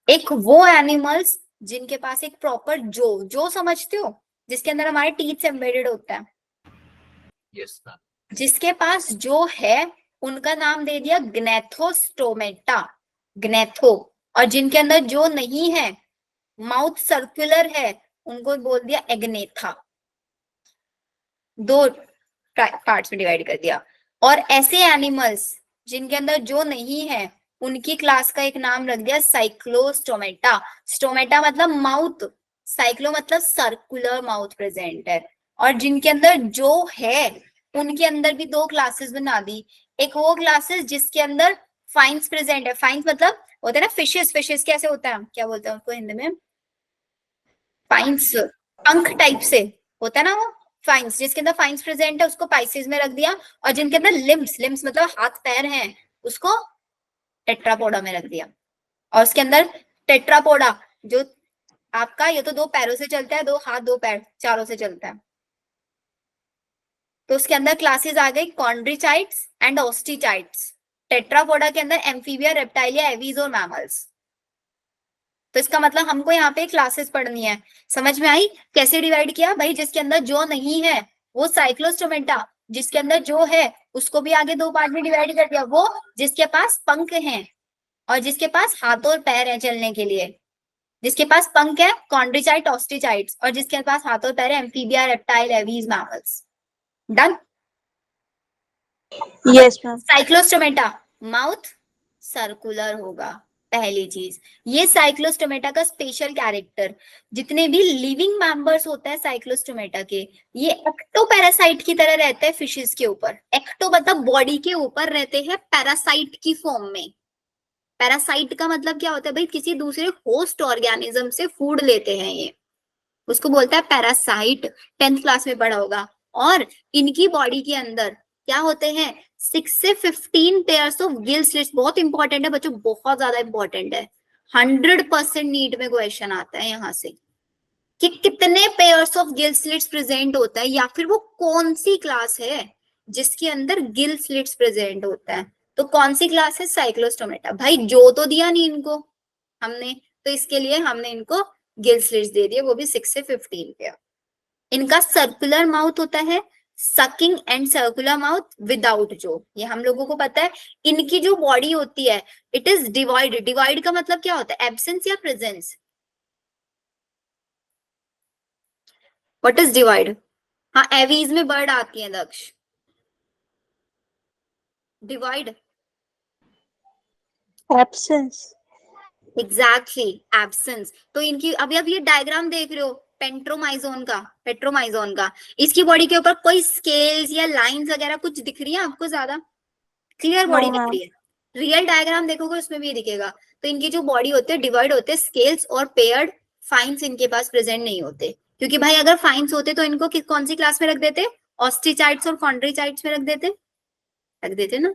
एक वो एनिमल्स जिनके पास एक प्रॉपर जो समझते हो, जिसके अंदर हमारे टीथ एम्बेडेड होता है, यस मैम। जिसके पास जो है उनका नाम दे दिया ग्नेथोस्टोमेटा, ग्नेथो। और जिनके अंदर जो नहीं है, माउथ सर्कुलर है, उनको बोल दिया एग्नेथा। 2 पार्ट्स में डिवाइड कर दिया। और ऐसे एनिमल्स जिनके अंदर जो नहीं है, उनकी क्लास का एक नाम रख दिया साइक्लोस्टोमेटा। स्टोमेटा मतलब माउथ, साइक्लो मतलब सर्कुलर माउथ प्रेजेंट है। और जिनके अंदर जो है, उनके अंदर भी 2 क्लासेस बना दी। एक वो क्लासेस जिसके अंदर फाइन्स प्रेजेंट है, फाइन्स मतलब होता है ना फिशेस, फिशेस कैसे होता है, क्या बोलते हैं उसको हिंदी में, फाइन्स, पंख टाइप से होता है ना वो फाइन्स, जिसके अंदर फाइन्स प्रेजेंट है उसको पाइसेस में रख दिया। और जिनके अंदर लिम्स, लिम्स मतलब हाथ पैर हैं, उसको टेट्रापोडा में रख दिया। और उसके अंदर टेट्रापोडा जो आपका, ये तो 2 पैरों से चलता है, 2 हाथ 2 पैर चारों से चलता है, तो उसके अंदर क्लासेस आ गई कॉन्ड्रिचाइट्स एंड ऑस्टिचाइट्स। टेट्रापोडा के अंदर एम्फीबिया, रेप्टाइलिया, एवीज और मैमल्स। तो इसका मतलब हमको यहाँ पे क्लासेस पढ़नी है। समझ में आई कैसे डिवाइड किया भाई, जिसके अंदर जो नहीं है वो साइक्लोस्टोमेटा, जिसके अंदर जो है उसको भी आगे 2 पार्ट में डिवाइड कर दिया, वो जिसके पास पंख हैं और जिसके पास हाथ और पैर है चलने के लिए। जिसके पास पंख है कॉन्ड्रिचाइट, ऑस्टिचाइट्स, और जिसके पास हाथ और पैर है amphibia, reptile, aves, mammals. Done. Yes ma'am. Cyclostomata mouth circular होगा, पहली चीज। ये साइक्लोस्टोमेटा का स्पेशल कैरेक्टर। जितने भी लिविंग मेंबर्स होते हैं साइक्लोस्टोमेटा के, ये एक्टोपैरासाइट की तरह रहते हैं फिशेस के ऊपर। एक्टो मतलब बॉडी के ऊपर रहते हैं, पैरासाइट की फॉर्म में। पैरासाइट का मतलब क्या होता है भाई, किसी दूसरे होस्ट ऑर्गेनिज्म से फूड लेते हैं ये, उसको बोलता है पैरासाइट। 10th क्लास में पढ़ा होगा। और इनकी बॉडी के अंदर क्या होते हैं, 6 से 15 पेयर्स ऑफ गिल स्लिट्स। बहुत इंपॉर्टेंट है बच्चों, बहुत ज्यादा इंपॉर्टेंट है। 100% नीट में क्वेश्चन आता है यहाँ से कि कितने pairs of gill slits present होता है, या फिर वो कौन सी क्लास है जिसके अंदर गिल स्लिट्स प्रेजेंट होता है। तो कौन सी क्लास है, साइक्लोस्टोमेटा। भाई जो तो दिया नहीं इनको हमने, तो इसके लिए हमने इनको गिल स्लिट्स दे दिए, वो भी 6 से 15 पेयर। इनका सर्कुलर माउथ होता है, sucking and circular mouth without जो, ये हम लोगों को पता है। इनकी जो बॉडी होती है इट इज डिवाइड। डिवाइड का मतलब क्या होता है, एब्सेंस या प्रेजेंस, व्हाट इज डिवाइड। हाँ एवीज में बर्ड आती है दक्ष। Divide absence. Exactly absence. तो इनकी अभी अब ये डायग्राम देख रहे हो पेंट्रोमाइजोन का, पेट्रोमाइजोन का, इसकी बॉडी के ऊपर कोई स्केल्स या लाइंस वगैरह कुछ दिख रही है आपको, ज्यादा क्लियर बॉडी दिख रही है। रियल डायग्राम देखोगे उसमें भी दिखेगा। तो इनकी जो बॉडी होते हैं डिवाइड होते हैं, स्केल्स और पेयर्ड फाइन्स इनके पास प्रेजेंट नहीं होते। क्योंकि भाई अगर फाइन्स होते तो इनको कौन सी क्लास में रख देते, ऑस्टिचाइट्स और कॉन्ड्रिचाइट्स में रख देते ना,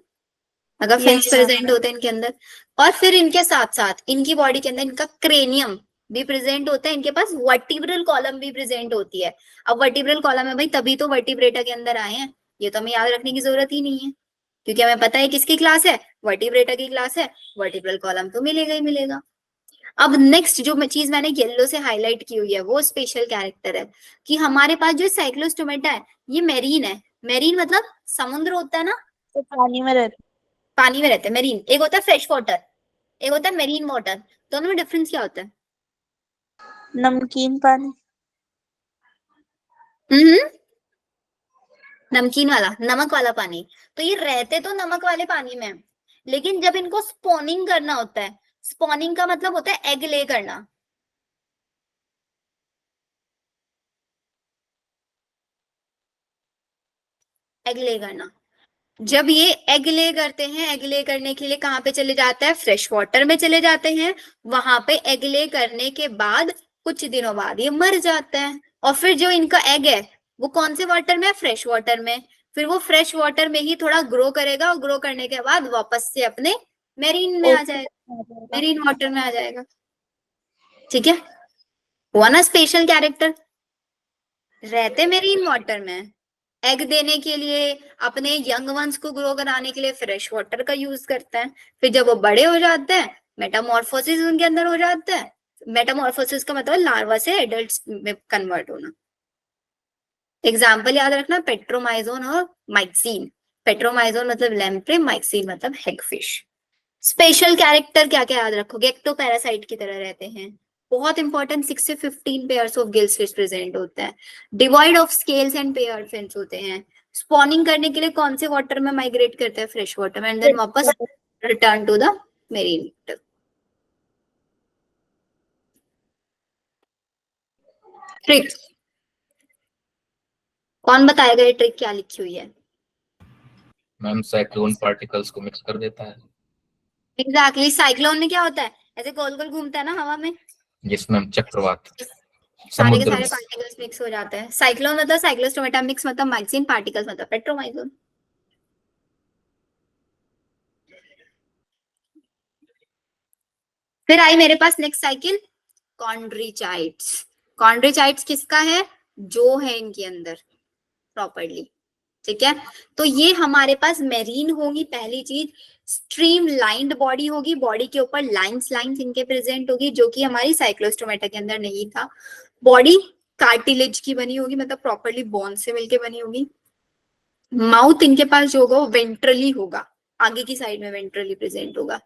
अगर फाइन्स प्रेजेंट होते इनके अंदर। और फिर इनके साथ साथ इनकी बॉडी के अंदर इनका क्रेनियम भी प्रेजेंट होता है, इनके पास वर्टिब्रल कॉलम भी प्रेजेंट होती है। अब वर्टिब्रल कॉलम है भाई, तभी तो वर्टिब्रेटा के अंदर आए हैं, ये तो हमें याद रखने की जरूरत ही नहीं है, क्योंकि हमें पता है किसकी क्लास है, वर्टिब्रेटा की क्लास है, वर्टिब्रल कॉलम तो मिलेगा ही मिलेगा। अब नेक्स्ट जो चीज मैंने येलो से हाईलाइट की हुई है वो स्पेशल कैरेक्टर है कि हमारे पास जो साइक्लोस्टोमेटा है ये मेरीन है। मेरीन मतलब समुद्र होता है ना, तो पानी में रहते। पानी में रहते हैं मेरीन। एक होता है फ्रेश वाटर, एक होता है मेरीन वाटर, दोनों में डिफरेंस क्या होता है? नमकीन पानी। हम्म, नमकीन वाला, नमक वाला पानी। तो ये रहते तो नमक वाले पानी में हैं, लेकिन जब इनको स्पॉनिंग करना होता है, स्पॉनिंग का मतलब होता है एग ले करना, एग ले करना। जब ये एग ले करते हैं, एग ले करने के लिए कहाँ पे चले जाते हैं, फ्रेश वाटर में चले जाते हैं। वहां पे एग ले करने के बाद कुछ दिनों बाद ये मर जाते हैं, और फिर जो इनका एग है वो कौन से वाटर में है, फ्रेश वाटर में। फिर वो फ्रेश वाटर में ही थोड़ा ग्रो करेगा, और ग्रो करने के बाद वापस से अपने मेरीन में आ जाएगा, मेरीन वाटर में आ जाएगा। ठीक है, हुआ ना स्पेशल कैरेक्टर। रहते मेरीन वाटर में, एग देने के लिए, अपने यंग वंस को ग्रो कराने के लिए फ्रेश वाटर का यूज करते हैं। फिर जब वो बड़े हो जाते हैं, मेटामॉर्फोसिस उनके अंदर हो जाता है। मेटामॉर्फोसिस का मतलब लार्वा से एडल्ट में कन्वर्ट होना। एग्जाम्पल याद रखना, पेट्रोमाइजोन और माइक्सीन। पेट्रोमाइजोन मतलब लैम्प्रे, माइक्सीन मतलब हेगफिश। स्पेशल कैरेक्टर क्या क्या याद रखोगे, एक्टोपैरासाइट की तरह रहते हैं, बहुत इंपॉर्टेंट, 6 से 15 pairs of gill slits present होते हैं, divide of scales and pair fins होते हैं। स्पॉनिंग करने के लिए कौन से वाटर में माइग्रेट करते हैं, फ्रेश वाटर में, एंड देन वापस return to the marine water. Trick कौन बताएगा, ये ट्रिक क्या लिखी हुई है? मैम साइक्लोन पार्टिकल्स को मिक्स कर देता है। एग्जैक्टली, साइक्लोन में क्या होता है, ऐसे गोल गोल घूमता है ना हवा में, जिसमें हम चक्रवात, सारे के समुद्र सारे में। पार्टिकल्स मिक्स हो जाते हैं। साइक्लोन मतलब साइक्लोस्टोमेटा, मिक्स मतलब माइक्सिन, पार्टिकल्स मतलब पेट्रोमाइजोन। फिर आई मेरे पास नेक्स्ट साइकिल, कॉन्ड्रीचाइट्स। कॉन्ड्रीचाइट्स किसका है, जो है इनके अंदर प्रॉपर्ली। ठीक है, तो ये हमारे पास मेरीन होगी पहली चीज, स्ट्रीम लाइंड बॉडी होगी, बॉडी के ऊपर लाइंस लाइंस इनके प्रेजेंट होगी, जो कि हमारी साइक्लोस्टोमेटा के अंदर नहीं था। बॉडी कार्टिलेज की बनी होगी, मतलब प्रॉपरली बोन से मिलके बनी होगी। माउथ इनके पास जो होगा वो वेंट्रली होगा, आगे की साइड में वेंट्रली प्रेजेंट होगा।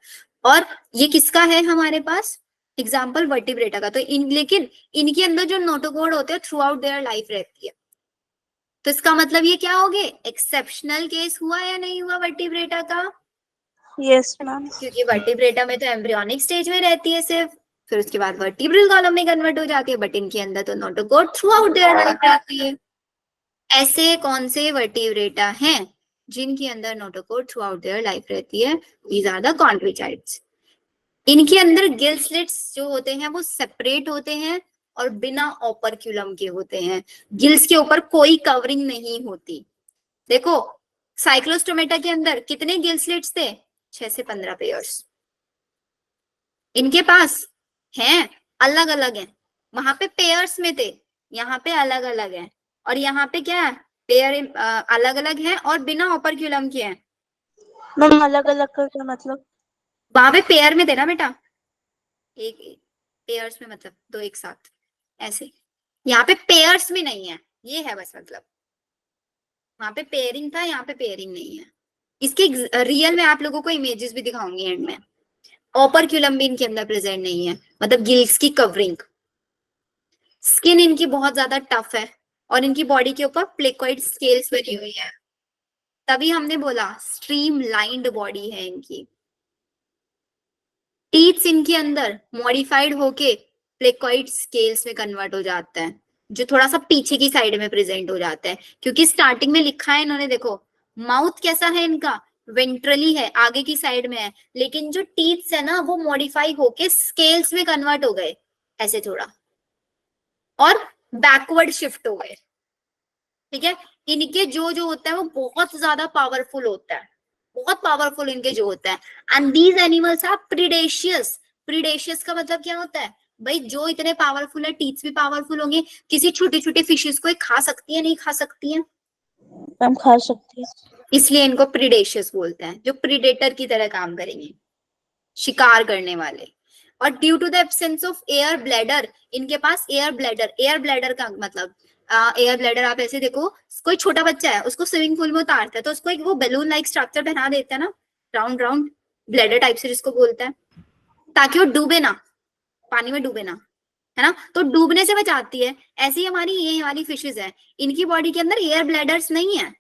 और ये किसका है हमारे पास, एग्जाम्पल वर्टिब्रेटा का। तो लेकिन इनके अंदर जो नोटोकॉर्ड होते हैं थ्रू आउट देयर लाइफ रहती है। तो इसका मतलब ये क्या हो गए, एक्सेप्शनल केस हुआ या नहीं हुआ वर्टिब्रेटा का? Yes ma'am. क्योंकि वर्टिब्रेटा में तो एम्ब्रियोनिक स्टेज में रहती है सिर्फ, फिर उसके बाद वर्टिब्रल कॉलम में कन्वर्ट हो जाती है, बट इनके अंदर तो notochord throughout their life रहती है। ऐसे कौन से वर्टिब्रेटा हैं जिनके अंदर notochord throughout their life रहती है? These are the Chondrichthyes. इनके अंदर गिल स्लिट्स जो होते हैं वो सेपरेट होते हैं और बिना ओपर्क्यूलम के होते हैं, गिल्स के ऊपर कोई कवरिंग नहीं होती। देखो साइक्लोस्टोमेटा के अंदर कितने गिल स्लिट्स थे, 6 से 15 पेयर्स इनके पास हैं, अलग अलग हैं। वहां पे पेयर्स में थे, यहाँ पे अलग अलग है, और यहाँ पे क्या है, पेयर अलग अलग है और बिना ओपर्क्यूलम के हैं। मैम अलग अलग का क्या मतलब? वहां पे पेयर में थे ना बेटा, एक पेयर्स में मतलब दो एक साथ ऐसे, यहाँ पे पेयर्स में नहीं है, ये है बस मतलब। वहां पे पेयरिंग था, यहाँ पे पेयरिंग नहीं है। इसके रियल में आप लोगों को इमेजेस भी दिखाऊंगी एंड में। ओपर्क्यूलम भी इनके अंदर प्रेजेंट नहीं है, मतलब गिल्स की कवरिंग। स्किन इनकी बहुत ज्यादा टफ है, और इनकी बॉडी के ऊपर प्लेकोइड स्केल्स बनी हुई है, तभी हमने बोला स्ट्रीम लाइंड बॉडी है इनकी। टीथ्स इनके अंदर मॉडिफाइड होके प्लेकोइड स्केल्स में कन्वर्ट हो जाता है, जो थोड़ा सा पीछे की साइड में प्रेजेंट हो जाता है, क्योंकि स्टार्टिंग में लिखा है इन्होंने, देखो माउथ कैसा है इनका, वेंट्रली है, आगे की साइड में है, लेकिन जो टीथ्स है ना वो मॉडिफाई होके स्केल्स में कन्वर्ट हो गए ऐसे थोड़ा, और बैकवर्ड शिफ्ट हो गए। ठीक है, इनके जो जो होता है वो बहुत ज्यादा पावरफुल होता है, बहुत पावरफुल इनके जो होता है। And these animals are predaceous. Predaceous का मतलब क्या होता है, भाई जो इतने पावरफुल है, टीथ्स भी पावरफुल होंगे। किसी छोटी छोटी फिशेस को ये खा सकती है, नहीं खा सकती है? मैम खा सकती है। इसलिए इनको प्रीडेशियस बोलते हैं, जो प्रीडेटर की तरह काम करेंगे, शिकार करने वाले। और due to the absence of air bladder, इनके पास एयर ब्लैडर का मतलब एयर ब्लैडर आप ऐसे देखो, कोई छोटा बच्चा है उसको स्विमिंग पूल में उतारता है तो उसको एक वो बैलून लाइक स्ट्रक्चर बना देता है ना, राउंड राउंड, ब्लैडर टाइप से जिसको बोलते हैं, ताकि वो डूबे ना, पानी में डूबे ना, है ना, तो डूबने से बचाती है। ऐसी हमारी ये वाली फिशेज है, इनकी बॉडी के अंदर एयर ब्लैडर्स नहीं है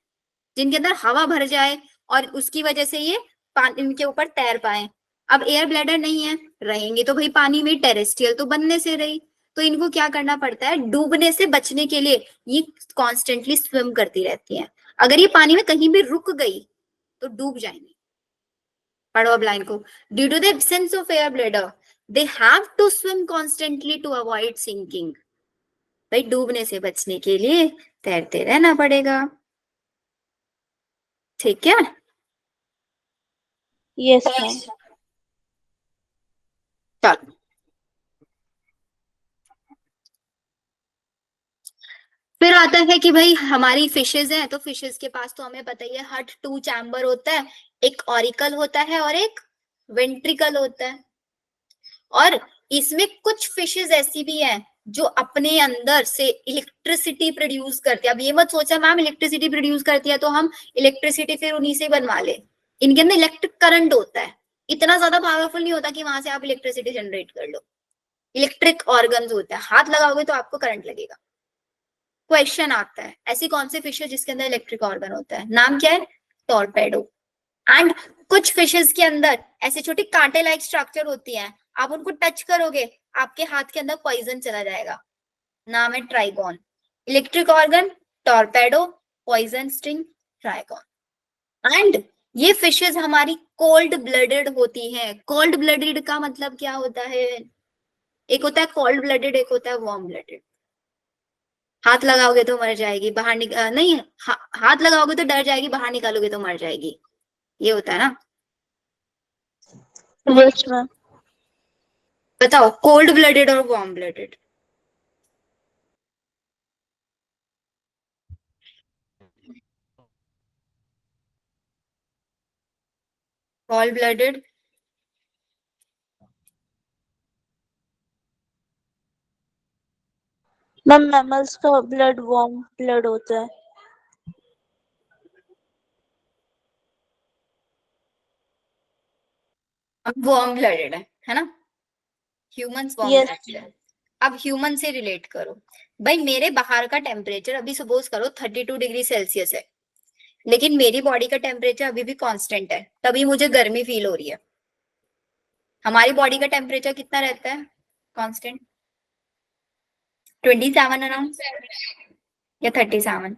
जिनके अंदर हवा भर जाए और उसकी वजह से ये इनके ऊपर तैर पाए। अब एयर ब्लैडर नहीं है, रहेंगे तो भाई पानी में, टेरेस्ट्रियल तो बनने से रही, तो इनको क्या करना पड़ता है, डूबने से बचने के लिए ये कॉन्स्टेंटली स्विम करती रहती है। अगर ये पानी में कहीं भी रुक गई तो डूब जाएंगी। पढ़ो अब लाइन को, due to the absence of air bladder they have to swim constantly to avoid sinking. भाई डूबने से बचने के लिए तैरते रहना पड़ेगा, ठीक है। Yes ma'am. चलो फिर आता है कि भाई हमारी फिशेज हैं, तो फिशेज के पास तो हमें पता ही है हट 2 चैम्बर होता है, एक ऑरिकल होता है और एक वेंट्रिकल होता है। और इसमें कुछ फिशेज ऐसी भी हैं जो अपने अंदर से इलेक्ट्रिसिटी प्रोड्यूस करती है। अब ये मत सोचा मैम इलेक्ट्रिसिटी प्रोड्यूस करती है तो हम इलेक्ट्रिसिटी फिर उन्हीं से बनवा ले, इनके अंदर इलेक्ट्रिक करंट होता है, इतना ज्यादा पावरफुल नहीं होता कि वहां से आप इलेक्ट्रिसिटी जनरेट कर लो। इलेक्ट्रिक ऑर्गन्स होते हैं, हाथ लगाओगे तो आपको करंट लगेगा। क्वेश्चन आता है ऐसी कौन सी फिश है जिसके अंदर इलेक्ट्रिक ऑर्गन होता है, नाम क्या है, टॉर्पेडो। एंड कुछ फिशेस के अंदर ऐसे छोटी कांटे लाइक स्ट्रक्चर होती हैं, आप उनको टच करोगे आपके हाथ के अंदर पॉइजन चला जाएगा, नाम है trygon. Electric organ torpedo, poison sting, trygon. And ये फिशेस हमारी कोल्ड ब्लडेड होती हैं। कोल्ड ब्लडेड का मतलब क्या होता है, एक होता है कोल्ड ब्लडेड, एक होता है वार्म ब्लडेड। हाथ लगाओगे तो मर जाएगी, बाहर नहीं हाथ लगाओगे तो डर जाएगी, बाहर निकालोगे तो मर जाएगी, ये होता है ना। Yes ma'am. बताओ कोल्ड ब्लडेड और warm blooded. Cold blooded ma'am mammals का ब्लड वार्म ब्लड होता है। वार्म ब्लडेड है ना, ह्यूमंस वार्म यस। ब्लडेड है। अब ह्यूमन से रिलेट करो, भाई मेरे बाहर का टेम्परेचर अभी सपोज करो 32 डिग्री सेल्सियस है, लेकिन मेरी बॉडी का टेम्परेचर अभी भी कांस्टेंट है, तभी मुझे गर्मी फील हो रही है। हमारी बॉडी का टेम्परेचर कितना रहता है कांस्टेंट, 27 अराउंड या 37?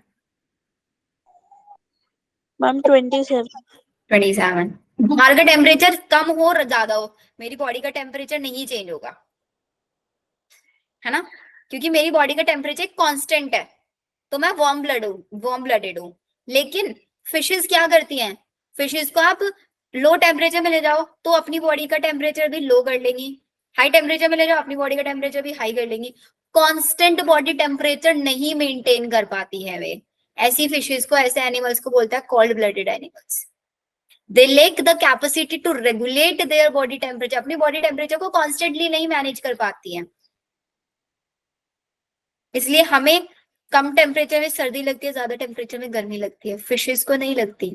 मैम 27। 27। बाहर का टेम्परेचर कम हो ज्यादा हो, मेरी बॉडी का टेम्परेचर नहीं चेंज होगा, है ना, क्योंकि मेरी बॉडी का टेम्परेचर कांस्टेंट है, तो मैं वार्म ब्लडेड हूँ। लेकिन फिशेस क्या करती हैं, फिशेस को आप लो टेम्परेचर में ले जाओ तो अपनी बॉडी का टेम्परेचर भी लो कर लेंगी, हाई टेम्परेचर में ले जाओ अपनी बॉडी का टेम्परेचर भी हाई कर लेंगी। कांस्टेंट बॉडी टेम्परेचर नहीं मेंटेन कर पाती है वे, ऐसी फिशेस को, ऐसे एनिमल्स को बोलता है cold blooded animals. They lack the capacity to regulate their body temperature, अपनी बॉडी टेम्परेचर को कॉन्स्टेंटली नहीं मैनेज कर पाती है। इसलिए हमें कम टेम्परेचर में सर्दी लगती है, ज्यादा टेम्परेचर में गर्मी लगती है, फिशेस को नहीं लगती,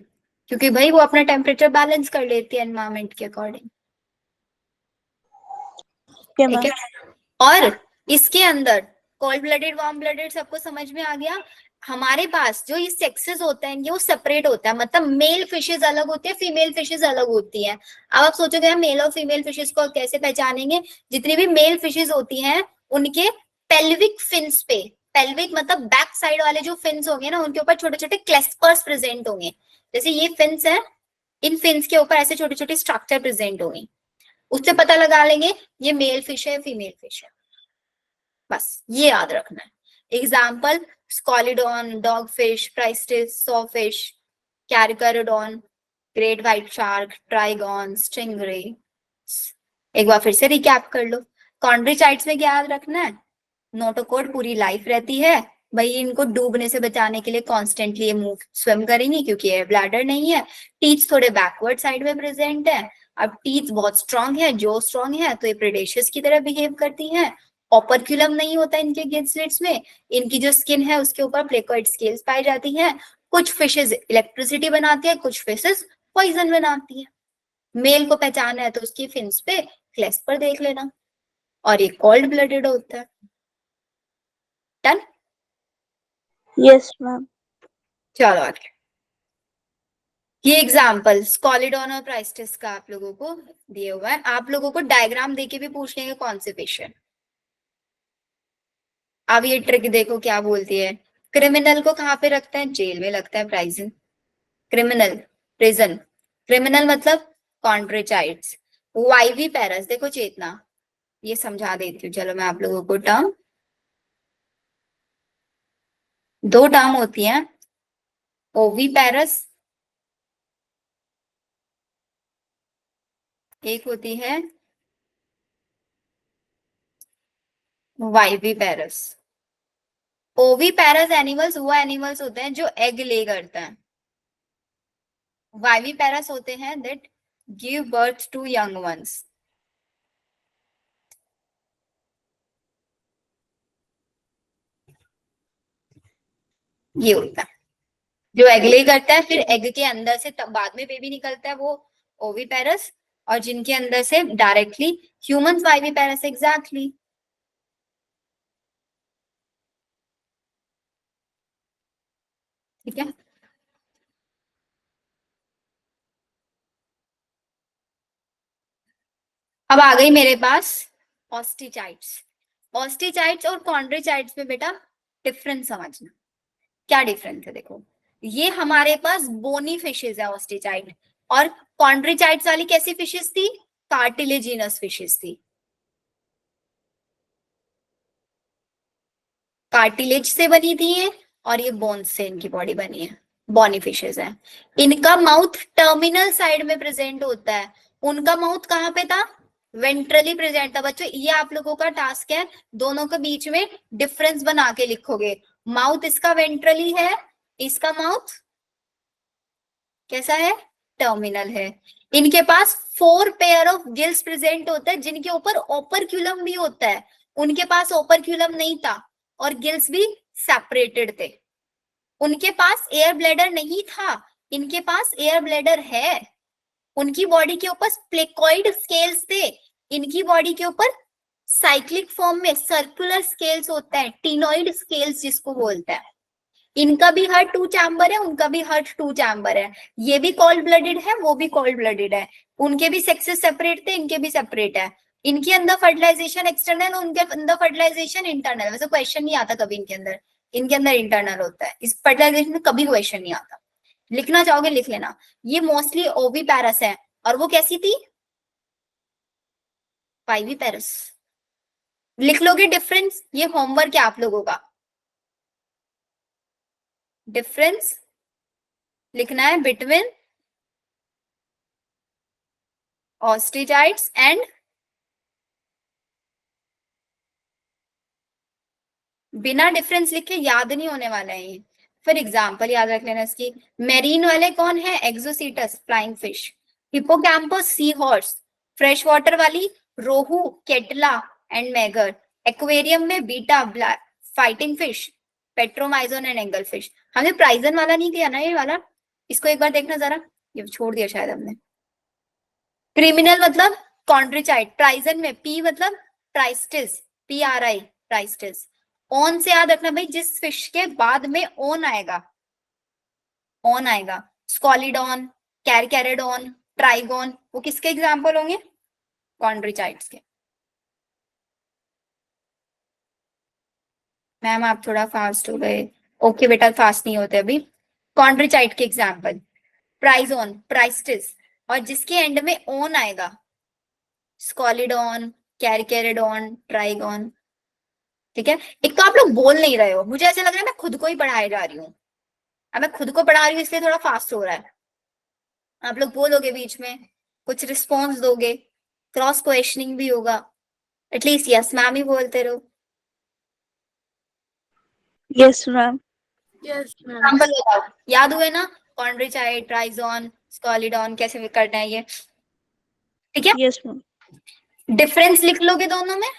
क्योंकि भाई वो अपना टेम्परेचर बैलेंस कर लेती है एनवायरमेंट के अकॉर्डिंग, ठीक है। और इसके अंदर कोल्ड ब्लडेड वार्म ब्लडेड सबको समझ में आ गया। हमारे पास जो ये सेक्सेस होते हैं वो सेपरेट होता है, मतलब मेल फिशेस अलग होती है, फीमेल फिशेस अलग होती हैं। अब आप सोचोगे हम मेल और फीमेल फिशेस को कैसे पहचानेंगे, जितनी भी मेल फिशेस होती हैं उनके पेल्विक फिन्स पे, पेल्विक मतलब बैक साइड वाले जो फिन्स होंगे ना, उनके ऊपर छोटे छोटे क्लेस्पर्स प्रेजेंट होंगे, जैसे ये फिन्स है, इन फिन्स के ऊपर ऐसे छोटे छोटे स्ट्रक्चर प्रेजेंट होंगे, उससे पता लगा लेंगे ये मेल फिश है फीमेल फिश है, बस ये याद रखना है। Example Scoliodon, dog fish, Pristis, sawfish, Carcharodon, great white shark, Trygon, stingray. एक बार फिर से रिकैप कर लो, कॉन्ड्रोसाइट्स में क्या याद रखना है, नोटोकॉट पूरी लाइफ रहती है भाई, इनको डूबने से बचाने के लिए कॉन्स्टेंटली ये मूव स्विम करेंगी क्योंकि एयर ब्लैडर नहीं है। टीथ थोड़े बैकवर्ड साइड में प्रेजेंट है। अब टीथ बहुत स्ट्रांग है, जो स्ट्रांग है तो ये प्रेडेशियस की तरह बिहेव करती हैं। ऑपरक्यूलम नहीं होता इनके गिल स्लिट्स में, इनकी जो स्किन है उसके ऊपर प्लेकोइड स्केल्स पाई जाती हैं। कुछ फिशेस इलेक्ट्रिसिटी बनाती है, कुछ फिशेस पॉइजन बनाती है। मेल को पहचाना है तो उसकी फिन्स पे क्लेस्प पर देख लेना, और ये कोल्ड ब्लडेड होता है। डन। Yes ma'am. चलो आगे, ये एग्जाम्पल स्कॉलिडॉन और प्राइस्टिस का आप लोगों को दिए हुआ है। आप लोगों को डायग्राम देके भी पूछ लेंगे कौन से पेशेंट। अब ये ट्रिक देखो क्या बोलती है, क्रिमिनल को कहाँ पे रखते हैं, जेल में लगता है प्राइजन। क्रिमिनल प्रिजन, क्रिमिनल मतलब कॉन्ट्रेचाइट्स। वाईवी पैरस, देखो चेतना, ये समझा देती हूँ चलो मैं आप लोगों को टर्म। दो टर्म होती हैं, ओवी पैरस, एक होती है वाईवी पैरस। ओवी पैरस एनिमल्स वो एनिमल्स होते हैं जो एग ले करते हैं। वाईवी पैरस होते हैं that give birth to young ones. ये होता है जो एग ले करता है, फिर एग के अंदर से तब बाद में बेबी निकलता है, वो ओवी पैरस। और जिनके अंदर से डायरेक्टली ह्यूमंस वाईवी पैरस, एग्जैक्टली। ठीक है, अब आ गई मेरे पास ऑस्टिचाइट्स। ऑस्टिचाइट्स और कॉन्ड्रोचाइट्स में बेटा डिफरेंस समझना। क्या डिफरेंस है, देखो ये हमारे पास बोनी फिशेज है ऑस्टिचाइट, और कॉन्ड्रोचाइट्स वाली कैसी फिशेज थी, कार्टिलेजिनस फिशेज थी। कार्टिलेज से बनी थी ये, और ये बोन्स से इनकी बॉडी बनी है, बॉनी फिशेज है। इनका माउथ टर्मिनल साइड में प्रेजेंट होता है, उनका माउथ कहाँ पे था, वेंट्रली प्रेजेंट था। बच्चों ये आप लोगों का टास्क है, दोनों के बीच में डिफरेंस बना के लिखोगे। माउथ इसका वेंट्रली है, इसका माउथ कैसा है, टर्मिनल है। इनके पास 4 पेयर ऑफ गिल्स प्रेजेंट होता है जिनके ऊपर ओपरक्यूलम भी होता है, उनके पास ओपरक्यूलम नहीं था, और गिल्स भी सेपरेटेड थे। उनके पास एयर ब्लैडर नहीं था, इनके पास एयर ब्लैडर है। उनकी बॉडी के ऊपर प्लेकोइड स्केल्स थे, इनकी बॉडी के ऊपर साइक्लिक फॉर्म में सर्कुलर स्केल्स होता है, टीनोइड स्केल्स जिसको बोलते हैं। इनका भी हार्ट 2 चैम्बर है, उनका भी हार्ट 2 चैम्बर है। ये भी कोल्ड ब्लडेड है, वो भी कोल्ड ब्लडेड है। उनके भी सेक्सेस सेपरेट थे, इनके भी सेपरेट है। इनके अंदर फर्टिलाइजेशन एक्सटर्नल, उनके अंदर फर्टिलाइजेशन इंटरनल। वैसे क्वेश्चन नहीं आता कभी इनके अंदर इंटरनल होता है। इस फर्टिलाइजेशन में कभी क्वेश्चन नहीं आता। लिखना चाहोगे लिख लेना। ये मोस्टली ओवी पैरस है, और वो कैसी थी, वाईवी पैरस। लिख लोगे डिफरेंस, ये होमवर्क है आप लोगों का। डिफरेंस लिखना है बिटवीन ऑस्ट्रिचाइट्स एंड बिना डिफरेंस लिखे याद नहीं होने वाला है ये। फिर एग्जांपल याद रख लेना इसकी। मेरीन वाले कौन है, एक्सोसीटस flying fish, hippocampus sea horse, fresh water वाली रोहू केटला एंड मैगर, एक्वेरियम में beta fighting fish, Petromyzon and angle fish. हमने प्राइजन वाला नहीं किया ना ये वाला, इसको एक बार देखना जरा, ये छोड़ दिया शायद हमने। क्रिमिनल मतलब कॉन्ट्रिचाइट, प्राइजन में पी मतलब प्राइस्टिस, PRI प्राइस्टिस। ऑन से याद रखना भाई, जिस फिश के बाद में ऑन आएगा, ऑन आएगा, स्कॉलिडॉन, कैरकैरेडॉन, ट्राइगोन, वो किसके एग्जाम्पल होंगे, कॉन्ड्रोचाइट्स के। मैम आप थोड़ा फास्ट हो गए। ओके बेटा फास्ट नहीं होते अभी। कॉन्ड्रोचाइट के एग्जाम्पल प्राइजोन, प्राइस्टिस, और जिसके एंड में ऑन आएगा, स्कॉलिडॉन, कैरकैरेडॉन, ट्राइगोन। ठीक है, एक तो आप लोग बोल नहीं रहे हो, मुझे ऐसा लग रहा है मैं खुद को ही पढ़ाई जा रही हूँ। अब मैं खुद को पढ़ा रही हूँ इसलिए थोड़ा फास्ट हो रहा है। आप लोग बोलोगे बीच में, कुछ रिस्पॉन्स दोगे, क्रॉस क्वेश्चनिंग भी होगा, एटलीस्ट यस मैम ही बोलते रहो। Yes ma'am. Yes ma'am. Example बताओ, याद हुए ना? कॉन्ड्रोचाइट, ट्राइजोन, स्कॉलिडॉन कैसे करना है ये, ठीक है? Yes ma'am. डिफरेंस लिख लोगे दोनों में,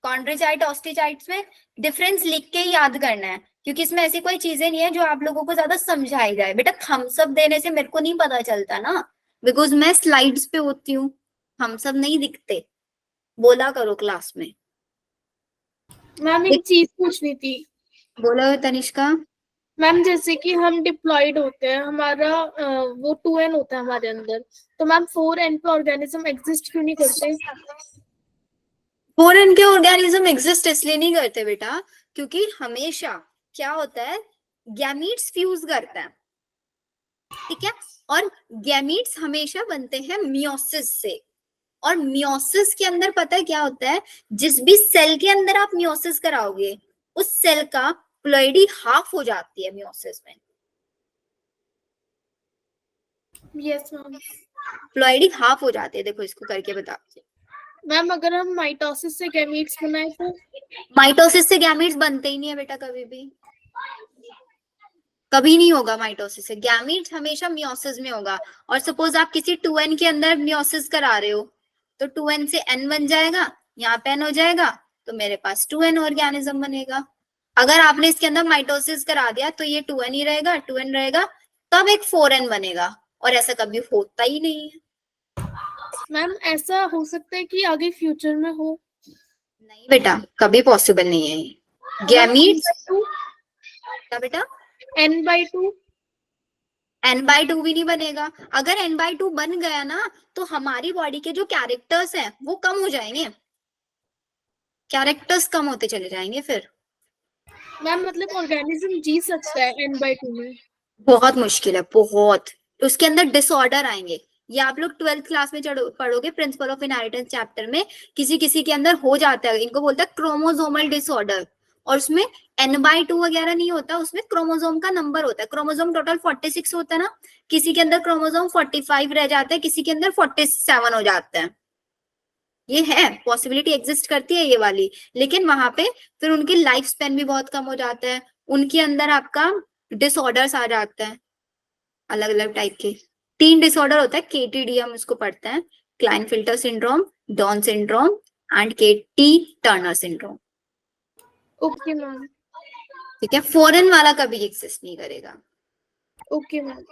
कॉन्ड्रोचाइट ऑस्टिचाइट्स में डिफरेंस लिख के ही याद करना है, क्योंकि इसमें ऐसी कोई चीजें नहीं है जो आप लोगों को ज्यादा समझाई जाए। बेटा थम्स अप देने से मेरे को नहीं पता चलता ना, बिकॉज मैं स्लाइड्स पे होती हूँ, थम्स अप नहीं दिखते। बोला करो क्लास में। मैम एक चीज पूछनी थी। बोलो तनिष्का। मैम जैसे कि हम डिप्लॉयड होते हैं, हमारा वो 2n होता है हमारे अंदर, तो मैम 4n पे ऑर्गेनिज्म एग्जिस्ट क्यों नहीं करते? 4n के ऑर्गेनिज्म एग्जिस्ट इसलिए नहीं करते बेटा, क्योंकि हमेशा क्या होता है, गैमीट्स फ्यूज करता है, ठीक है? और गैमीट्स हमेशा बनते हैं मियोसिस से, और मियोसिस के अंदर पता है क्या होता है, जिस भी सेल के अंदर आप मियोसिस कराओगे उस सेल का प्लॉइडी हाफ हो जाती है मियोसिस में। Yes ma'am. प्लॉइडी हाफ हो जाती है, देखो इसको करके बताती हूँ। मैम अगर हम माइटोसिस से गैमीट्स बनाए तो? माइटोसिस से गैमीट्स बनते ही नहीं है बेटा, कभी भी कभी नहीं होगा माइटोसिस से। गैमीट्स हमेशा मियोसिस में होगा। और सपोज आप किसी 2n के अंदर मियोसिस करा रहे हो, तो 2n से n बन जाएगा, यहाँ पे n हो जाएगा, तो मेरे पास 2n ऑर्गेनिज्म बनेगा। अगर आपने इसके अंदर माइटोसिस करा दिया तो ये 2n ही रहेगा, 2n रहेगा, तब एक 4n बनेगा, और ऐसा कभी होता ही नहीं है। मैम ऐसा हो सकता है कि आगे फ्यूचर में हो? नहीं बेटा, कभी पॉसिबल नहीं है। गैमीट्स क्या बेटा? n/2? n/2 भी नहीं बनेगा। अगर n/2 बन गया ना, तो हमारी बॉडी के जो कैरेक्टर्स हैं वो कम हो जाएंगे, कैरेक्टर्स कम होते चले जाएंगे फिर। मैम मतलब ऑर्गेनिज्म जी सकता है n/2 में? बहुत मुश्किल है, बहुत। उसके अंदर डिसऑर्डर आएंगे। ये आप लोग 12th क्लास में पढ़ोगे प्रिंसिपल ऑफ इनहेरिटेंस चैप्टर में, किसी किसी के अंदर हो जाता है, इनको बोलता है क्रोमोसोमल डिसऑर्डर। और उसमें n/2 वगैरह नहीं होता, उसमें क्रोमोसोम का नंबर होता है। क्रोमोसोम टोटल 46 होता है ना, किसी के अंदर क्रोमोसोम 45 रह जाता है, किसी के अंदर 47 हो जाता है। ये है पॉसिबिलिटी, एग्जिस्ट करती है ये वाली। लेकिन वहां पे फिर उनकी लाइफ स्पेन भी बहुत कम हो जाता है, उनके अंदर आपका डिसऑर्डर्स आ जाते हैं अलग अलग टाइप के। 3 डिसऑर्डर होता है, केटीडी हम इसको पढ़ते हैं, Klinefelter syndrome, Down syndrome and KT Turner syndrome. Okay ma'am. ठीक है, फॉरेन वाला कभी एग्जिस्ट नहीं करेगा। Okay ma'am.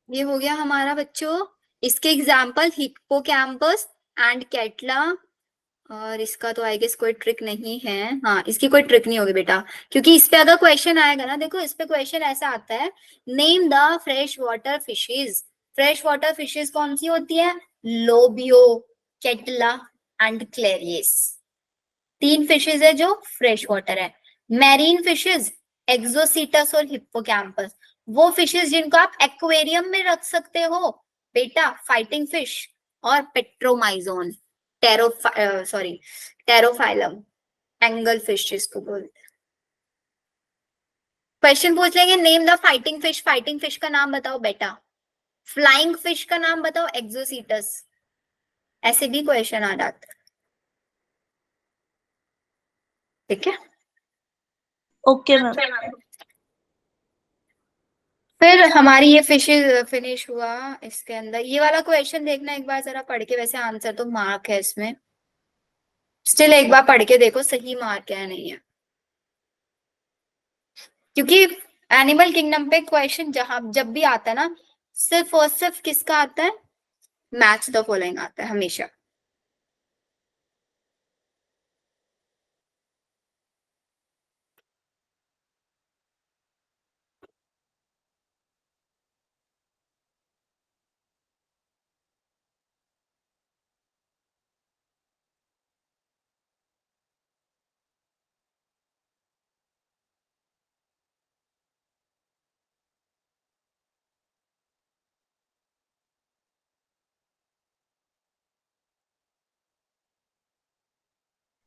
ये हो गया हमारा बच्चों। इसके एग्जाम्पल हिप्पोकैम्पस एंड कैटला। और इसका तो आई गेस कोई ट्रिक नहीं है, हाँ इसकी कोई ट्रिक नहीं होगी बेटा, क्योंकि इस पे अगर क्वेश्चन आएगा ना, देखो इस पे क्वेश्चन ऐसा आता है, name the fresh water fishes. Fresh water fishes कौन सी होती है? लोबियो, कैटला एंड क्लेरियस। 3 फिशेज है जो फ्रेश वाटर है। मैरीन फिशेज एक्सोसीटस और हिप्पोकैम्पस, वो फिशेज जिनको आप एक्वेरियम में रख सकते हो बेटा, फाइटिंग फिश और Petromyzon, sorry Pterophyllum, angle fish जिसको बोलते हैं। क्वेश्चन पूछ लेंगे, name the fighting fish, fighting fish का नाम बताओ बेटा। फ्लाइंग फिश का नाम बताओ, एक्सोसीटस। ऐसे भी क्वेश्चन आ जाता है, ठीक है? Okay ma'am. फिर हमारी ये फिशेज फिनिश हुआ। इसके अंदर ये वाला क्वेश्चन देखना एक बार जरा पढ़ के, वैसे आंसर तो मार्क है इसमें, स्टिल एक बार पढ़ के देखो सही मार्क है नहीं है, क्योंकि एनिमल किंगडम पे क्वेश्चन जहां जब भी आता है ना, सिर्फ और सिर्फ किसका आता है? मैच द फॉलोइंग आता है हमेशा।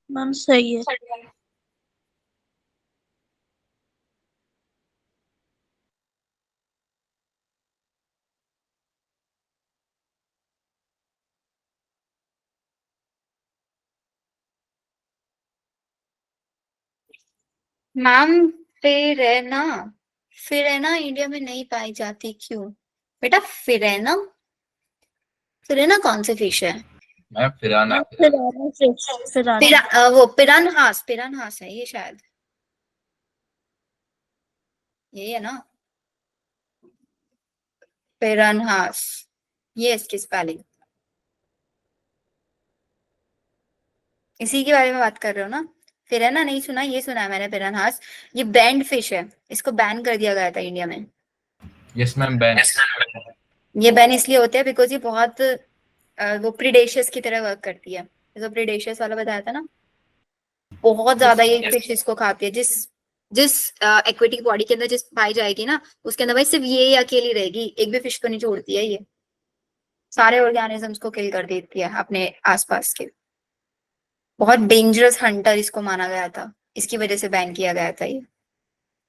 मैम सही है। मैम फिरेना, फिरेना इंडिया में नहीं पाई जाती, क्यों बेटा? फिरेना, फिरेना कौन सी फिश है? मैं फिराना फिराना फिश, फिराना। वो पिरानहास, पिरानहास है ये शायद, यही है ना? पिरानहास, ये इसकी स्पेलिंग, इसी के बारे में बात कर रहे हो ना? फिरेना नहीं सुना? ये सुना है मैंने, पिरानहास। ये बैंड फिश है, इसको बैन कर दिया गया था इंडिया में। Yes ma'am, ban. ये बैन इसलिए होते हैं बिकॉज ये बहुत वो प्रीडेशियस की तरह वर्क करती है, जो प्रीडेशियस वाला बताया था ना, बहुत ज्यादा ये फिश इसको खाती है। जिस जिस एक्वेटिक बॉडी के अंदर जिस पाई जाएगी ना, उसके अंदर भाई सिर्फ ये अकेली रहेगी, एक भी फिश को नहीं छोड़ती है ये, सारे ऑर्गेनिजम्स को किल कर देती है अपने आसपास के। बहुत डेंजरस हंटर इसको माना गया था, इसकी वजह से बैन किया गया था ये।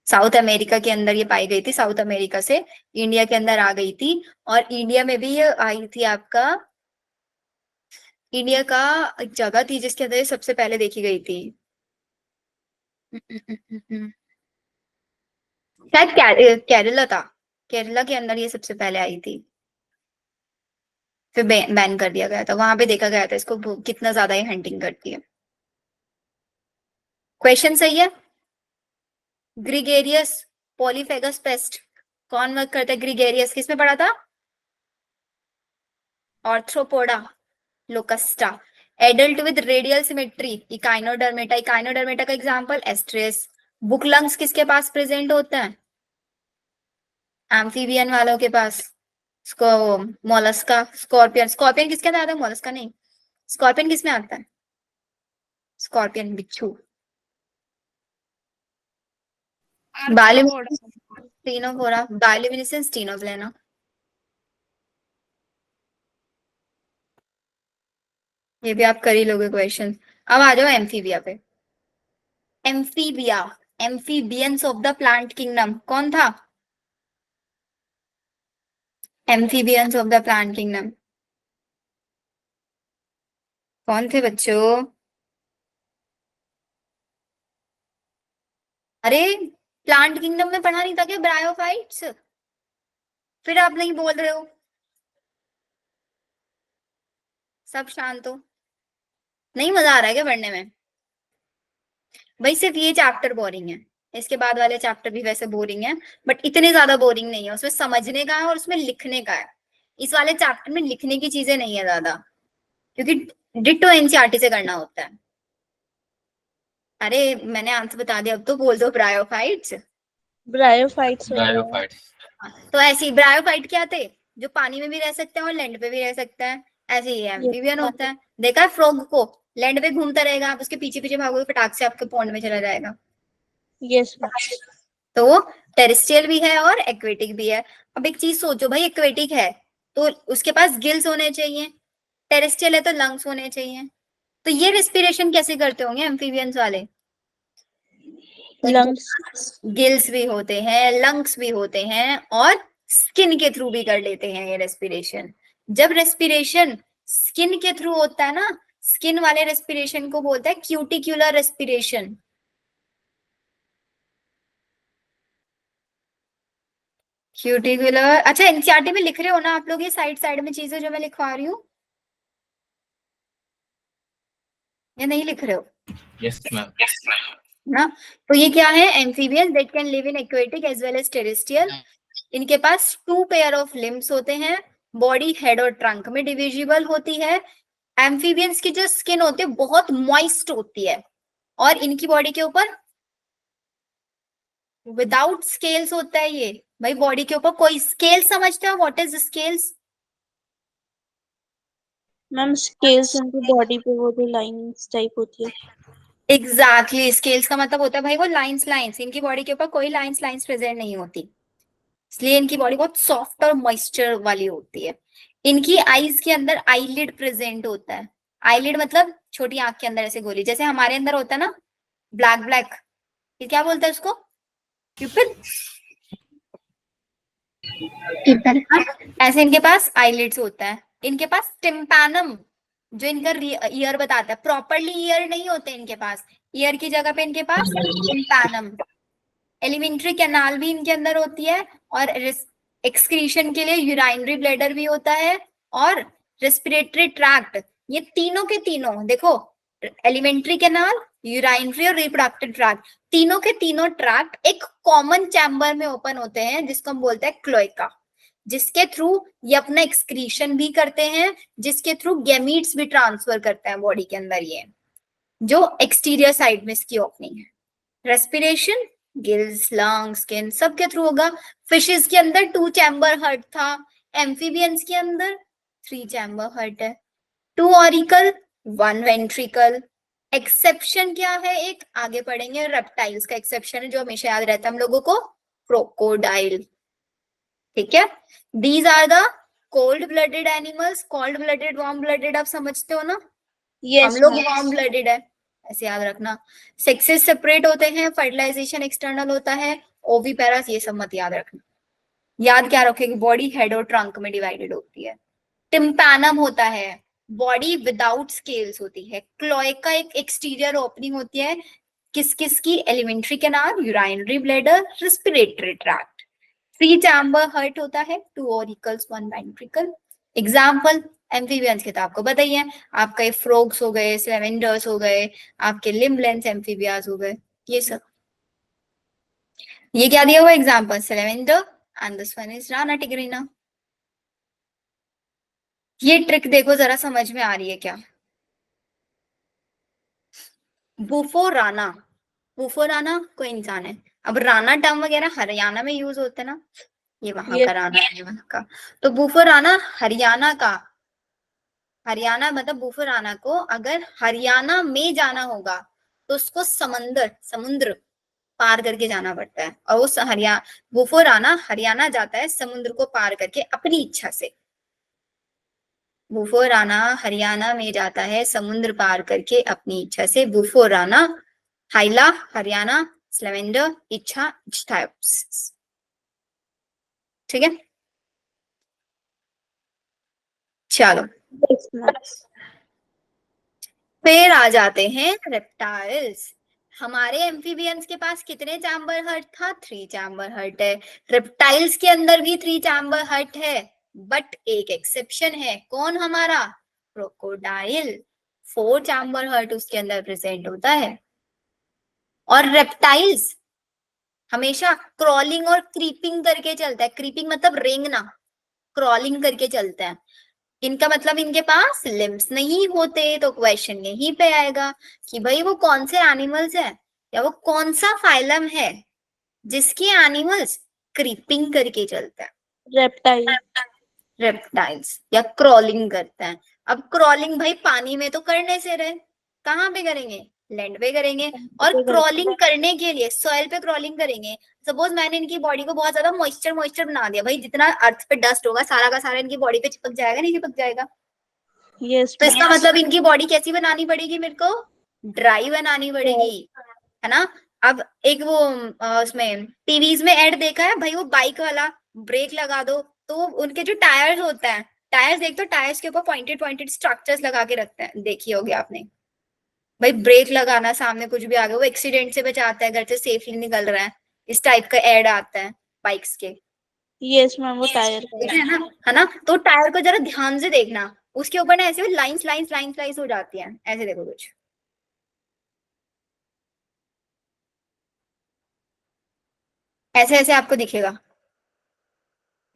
साउथ अमेरिका के अंदर ये पाई गई थी, साउथ अमेरिका से इंडिया के अंदर आ गई थी, और इंडिया में भी ये आई थी आपका, इंडिया का एक जगह थी जिसके अंदर ये सबसे पहले देखी गई थी, शायद केरला था, केरला के अंदर ये सबसे पहले आई थी, फिर बैन कर दिया गया था। वहां पे देखा गया था इसको कितना ज्यादा ये हंटिंग करती है। क्वेश्चन सही है। ग्रिगेरियस पॉलीफेगस पेस्ट कौन वर्क करता है? ग्रिगेरियस किसमें पढ़ा था? Arthropoda लोकस्टा। Adult with radial symmetry, Echinodermata. Echinodermata का एग्जांपल एस्ट्रेस। बुक लंग्स किसके पास प्रेजेंट होता है? एम्फीबियन वालों के पास। इसको मोलस्का, स्कॉर्पियन। स्कॉर्पियन किसके अंदर आता है? मोलस्का नहीं, स्कॉर्पियन किसमें आता है? स्कॉर्पियन बिच्छू। Bioluminescence bioluminescence Ctenoplana. ये भी आप कर ही लोगे क्वेश्चन। अब आ जाओ एम्फीबिया पे। Amphibia, amphibians of the plant kingdom कौन था? Amphibians of the plant kingdom कौन थे बच्चों? अरे प्लांट किंगडम में पढ़ा नहीं था क्या ब्रायोफाइट्स? फिर आप नहीं बोल रहे हो, सब शांत हो, नहीं मजा आ रहा है क्या पढ़ने में? भाई सिर्फ ये चैप्टर बोरिंग है, इसके बाद वाले चैप्टर भी वैसे बोरिंग है, बट इतने ज्यादा बोरिंग नहीं है। उसमें समझने का है और उसमें लिखने का है। इस वाले चैप्टर में लिखने की चीजें नहीं है ज्यादा, क्योंकि डिट्टो एनसीईआरटी से करना होता है। अरे मैंने आंसर बता दिया, अब तो बोल दो ब्रायोफाइट्स। ब्रायोफाइट्स होता है। ब्रायोफाइट्स। तो ऐसे ब्रायोफाइट क्या थे? जो पानी में भी रह सकते हैं और लैंड पे भी रह सकता है, ऐसे ही एम्फीबियन होता है। देखा है फ्रॉग को? लैंड पे घूमता रहेगा, आप उसके पीछे पीछे भागोगे, फटाक से आपके पॉन्ड में चला जाएगा। यस। तो वो टेरेस्ट्रियल भी है और एक्वेटिक भी है। अब एक चीज सोचो भाई, एक्वेटिक है तो उसके पास गिल्स होने चाहिए, टेरेस्ट्रियल है तो लंग्स होने चाहिए। तो ये रेस्पिरेशन कैसे करते होंगे एम्फीबियंस वाले? लंग्स। गिल्स भी होते हैं, लंग्स भी होते हैं, और स्किन के थ्रू भी कर लेते हैं ये रेस्पिरेशन। जब रेस्पिरेशन स्किन के थ्रू होता है ना, स्किन वाले रेस्पिरेशन को बोलते हैं क्यूटिक्युलर रेस्पिरेशन। क्यूटिकुलर, अच्छा एनसीईआरटी में लिख रहे हो ना आप लोग ये साइड साइड में चीजें जो मैं लिखवा रही हूँ, या नहीं लिख रहे हो? Yes ma'am. ना, तो ये क्या है? Amphibians that can live in aquatic as well as terrestrial. इनके पास 2 पेयर ऑफ लिम्स होते हैं, बॉडी हेड और ट्रंक में डिविजिबल होती है। एम्फीबियंस की जो स्किन होती है बहुत मॉइस्ट होती है, और इनकी बॉडी के ऊपर विदाउट स्केल्स होता है। ये भाई बॉडी के ऊपर कोई स्केल समझते हो? What is scales? Ma'am scales उनकी बॉडी पे वो जो लाइंस टाइप होती है। एग्जैक्टली, स्केल्स का मतलब होता है भाई वो लाइंस लाइंस। इनकी बॉडी के ऊपर कोई लाइंस लाइंस प्रेजेंट नहीं होती, इसलिए इनकी बॉडी बहुत सॉफ्ट और मॉइस्चर वाली होती है। इनकी आईज के अंदर आईलिड प्रेजेंट होता है। आईलिड मतलब छोटी आंख के अंदर ऐसे गोली, जैसे हमारे अंदर होता है ना ब्लैक ब्लैक, ये क्या बोलते हैं उसको? प्यूपिल। ऐसे इनके पास आईलिड्स होता है। इनके पास टिम्पैनम, जो इनका ईयर बताता है। प्रॉपरली ईयर नहीं होते इनके पास, ईयर की जगह पे इनके पास टिम्पैनम, एलिमेंट्री कैनाल भी इनके अंदर होती है, और एक्सक्रीशन के लिए यूराइनरी ब्लैडर भी होता है, और रेस्पिरेटरी ट्रैक्ट। ये तीनों के तीनों देखो, एलिमेंट्री कैनाल, यूराइनरी और रिप्रोडक्टिव ट्रैक्ट, तीनों के तीनों ट्रैक्ट एक कॉमन चैम्बर में ओपन होते हैं जिसको हम बोलते हैं क्लोएका, जिसके थ्रू ये अपना एक्सक्रीशन भी करते हैं, जिसके थ्रू गैमीट्स भी ट्रांसफर करते हैं बॉडी के अंदर। ये जो एक्सटीरियर साइड में इसकी ओपनिंग है। रेस्पिरेशन गिल्स, लंग्स, स्किन, सबके थ्रू होगा। फिशेस के अंदर 2 चैम्बर हार्ट था, एम्फीबियंस के अंदर 3 चैम्बर हार्ट है, 2 ऑरिकल 1 वेंट्रिकल। एक्सेप्शन क्या है, एक आगे पढ़ेंगे, रेप्टाइल्स का एक्सेप्शन है जो हमेशा याद रहता है हम लोगों को, क्रोकोडाइल। ठीक है, these are the cold blooded animals. Cold blooded, warm blooded आप समझते हो ना, हम लोग वार्म ब्लडेड है, ऐसे याद रखना। सेक्सेस सेपरेट होते हैं, फर्टिलाइजेशन एक्सटर्नल होता है, ओवीपेरास, ये सब मत याद रखना। याद क्या रखेगी, बॉडी हेड और ट्रंक में डिवाइडेड होती है। टिम्पैनम होता है, बॉडी विदाउट स्केल्स होती है। क्लोएका एक एक्सटीरियर ओपनिंग होती है, किस किस की, alimentary canal, urinary bladder, respiratory tract. 3 chamber heart होता है, 2 ऑरिकल्स 1 वेंट्रिकल। एग्जाम्पल एम्फीबियंस के तो आपको बताइए, आपका फ्रॉग्स हो गए, स्लेवेंडर्स हो गए, आपके लिम्ब लेंस एम्फीबियास हो गए, ये सब। ये क्या दिया हुआ example, salamander and this one is Rana tigrina. ये ट्रिक देखो जरा, समझ में आ रही है क्या। बुफो राना, बुफो राना कोई इंसान है। अब राना टर्म वगैरह हरियाणा में यूज होते हैं ना, ये वहां का राना है, ये वहां का। तो बुफो राना हरियाणा का, हरियाणा मतलब बुफो राना को अगर हरियाणा में जाना होगा तो उसको समुद्र पार करके जाना पड़ता है, और वो बुफो राना हरियाणा जाता है समुद्र को पार करके अपनी इच्छा से। बुफो राना हरियाणा में जाता है समुद्र पार करके अपनी इच्छा से। बुफो राना, हाइला हरियाणा, स्लेवेंडर इच्छा, ठीक है। चलो फिर आ जाते हैं रेप्टाइल्स। हमारे एम्फीबियंस के पास कितने चैम्बर हार्ट था, 3 चैम्बर हार्ट है। रेप्टाइल्स के अंदर भी 3 चैम्बर हार्ट है, बट एक एक्सेप्शन है, कौन, हमारा क्रोकोडाइल। 4 चैम्बर हार्ट उसके अंदर प्रेजेंट होता है। और रेप्टाइल्स हमेशा क्रॉलिंग और क्रीपिंग करके चलता है। क्रीपिंग मतलब रेंगना, क्रॉलिंग करके चलता है। इनका मतलब इनके पास लिम्स नहीं होते। तो क्वेश्चन यहीं पे आएगा कि भाई वो कौन से एनिमल्स है, या वो कौन सा फाइलम है जिसके एनिमल्स क्रीपिंग करके चलता है। रेप्टाइल, रेप्टाइल्स, या क्रॉलिंग करता है। अब क्रॉलिंग भाई पानी में तो करने से रहे, कहाँ पे करेंगे, लैंड पे करेंगे। और क्रॉलिंग करने के लिए सॉइल पे क्रॉलिंग करेंगे। सपोज मैंने इनकी बॉडी को बहुत ज्यादा मॉइस्चर बना दिया, भाई जितना अर्थ पे डस्ट होगा सारा का सारा इनकी बॉडी पे चिपक जाएगा, नहीं चिपक जाएगा। तो इसका मतलब इनकी बॉडी कैसी बनानी पड़ेगी, मेरे को ड्राई बनानी पड़ेगी, है ना। अब एक वो उसमें टीवीज में एड देखा है भाई, वो बाइक वाला, ब्रेक लगा दो तो उनके जो टायर्स होता है, टायर्स देख तो टायर्स के ऊपर पॉइंटेड स्ट्रक्चर्स लगा के रखते हैं, देखी होगी आपने। भाई ब्रेक लगाना, सामने कुछ भी आ गया वो एक्सीडेंट से बचाता है, घर से सेफली निकल रहा है, इस टाइप का एड आता है बाइक्स के। यस मैम, वो टायर है ना। तो टायर को जरा ध्यान से देखना, उसके ऊपर ना ऐसे लाइंस हो जाती है, ऐसे देखो कुछ ऐसे ऐसे आपको दिखेगा,